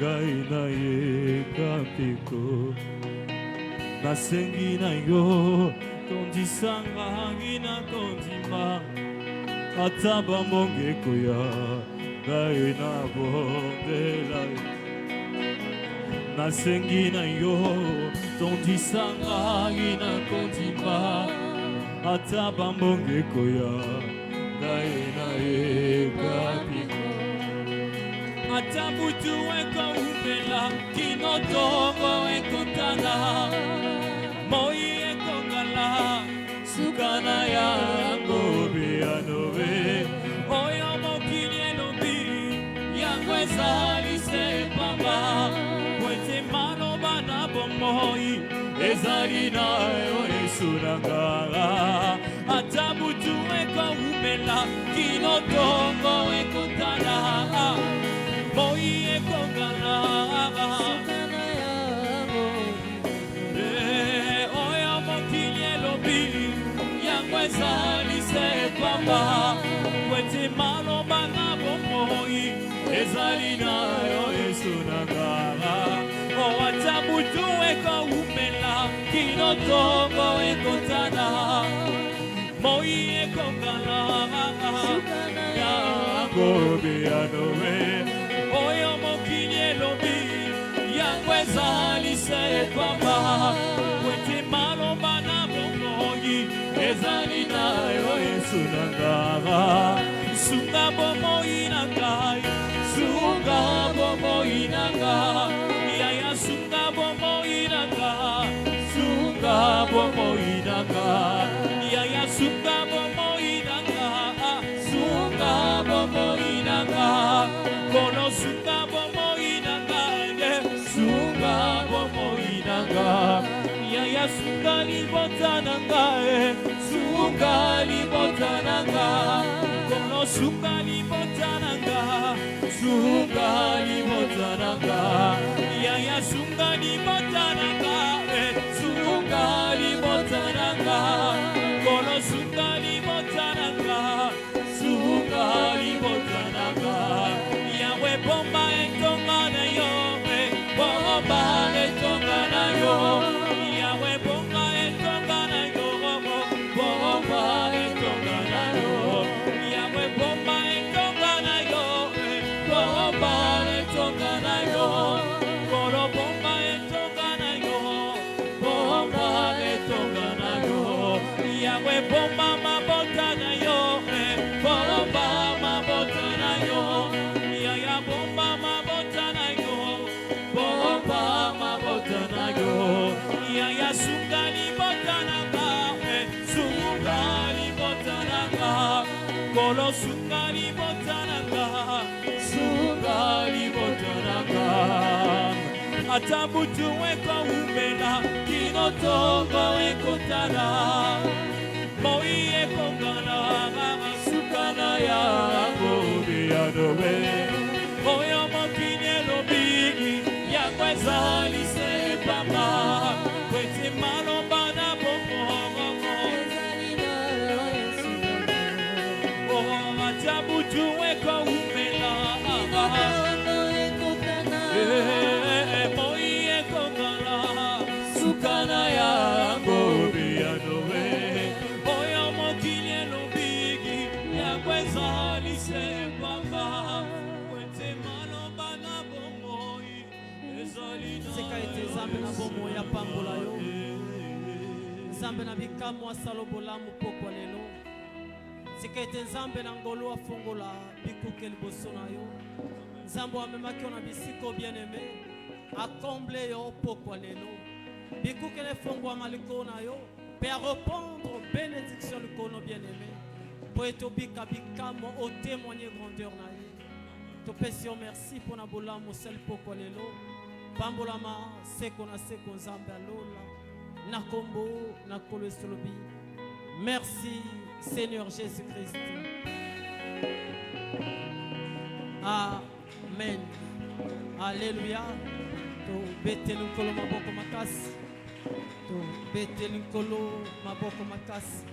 ngai na ye kapiko nasengi na yo kondisa ngai na kondima ata bambonge koya ngai na bondela nasengi na yo tondisa ngai na kondima ata bambonge koya ngai na ye kapiko ata butu ekoumela kino tongo ekotana moi ekongala sukana yango bianowe oyo mokili elobi yango ezali se pamba kwete maloba na bomoi ezali na yo esunanga ata butu ekoumela kino tongo ekotana moi ekongala oyo mokili elobi yango ezali se pamba kwete maloba na bomoi ezali na yo esunanga ata butu ekoumela kino tongo ekotana moi ekongala yango bianowe oyo mokili elobi yango ezali se pamba kwete maloba na bomoi ezali na yo esunanga sunga bomoi na ngai sunga bomoi na ngai yaya sunga bomoi na ngai sunga bomoi na ngai yaya sunga bomoi na ngai sunga bomoi na ngai kono sunga bomoi na ngai sunga bomoi na ngai yaya sunga libota na ngai sunga libota na nanga Kolo sunga libota nanga Sunga libota nanga Yaya sunga libota nanga Sunga libota nanga Kolo sunga libota nanga Sunga libota nanga Yahweh bomba etonga na yo Bomba etonga na yo Yahweh bomba etonga na yo Bomba etonga na yo Yahweh bomba etonga na yo Bomba etonga na yo Koro bomba etonga na yo Bomba etonga na yo Yahweh bomba mabota na yo Bomba mabota na yo Yaya bomba mabota na yo Bomba mabota na yo Yaya sungali bota na ga Sungali bota na ga Kolo sungali bota na ga Sungali bota na ga Atabutu weko umena Kinotogo weko tana Moi eko gana Sukana ya Bobi adobe Oyo mokine lo bigi Ya kwezali se papa Kwete malomba na bomo Atabutu weko umena Moi eko gana Sukana ya Bobi adobe Oyo mokine lo bigi Ya kwezali se papa Seka ete zambe na bomo ya pambola yo Zambe na bikamo asalo bolamu pokwa lelo Seka ete zambe na ngolo afongola bikuke liboso na yo Zambo amemaki na bisiko bien aimé Akomble yo pokwa lelo Bikuke le fongwa maliko na yo Pe a répondre bénédiction likono bien aimé Po eto bika bikamo o témoigner grandeur na yo Topesio merci pour na bolamu sel pokwa lelo Pambolama seko na seko nzambe alola Nakombo nakolo esolobi. Merci Seigneur Jésus-Christ. Amen. Alléluia. To betelu kolo maboko makasi. To betelu kolo maboko makasi.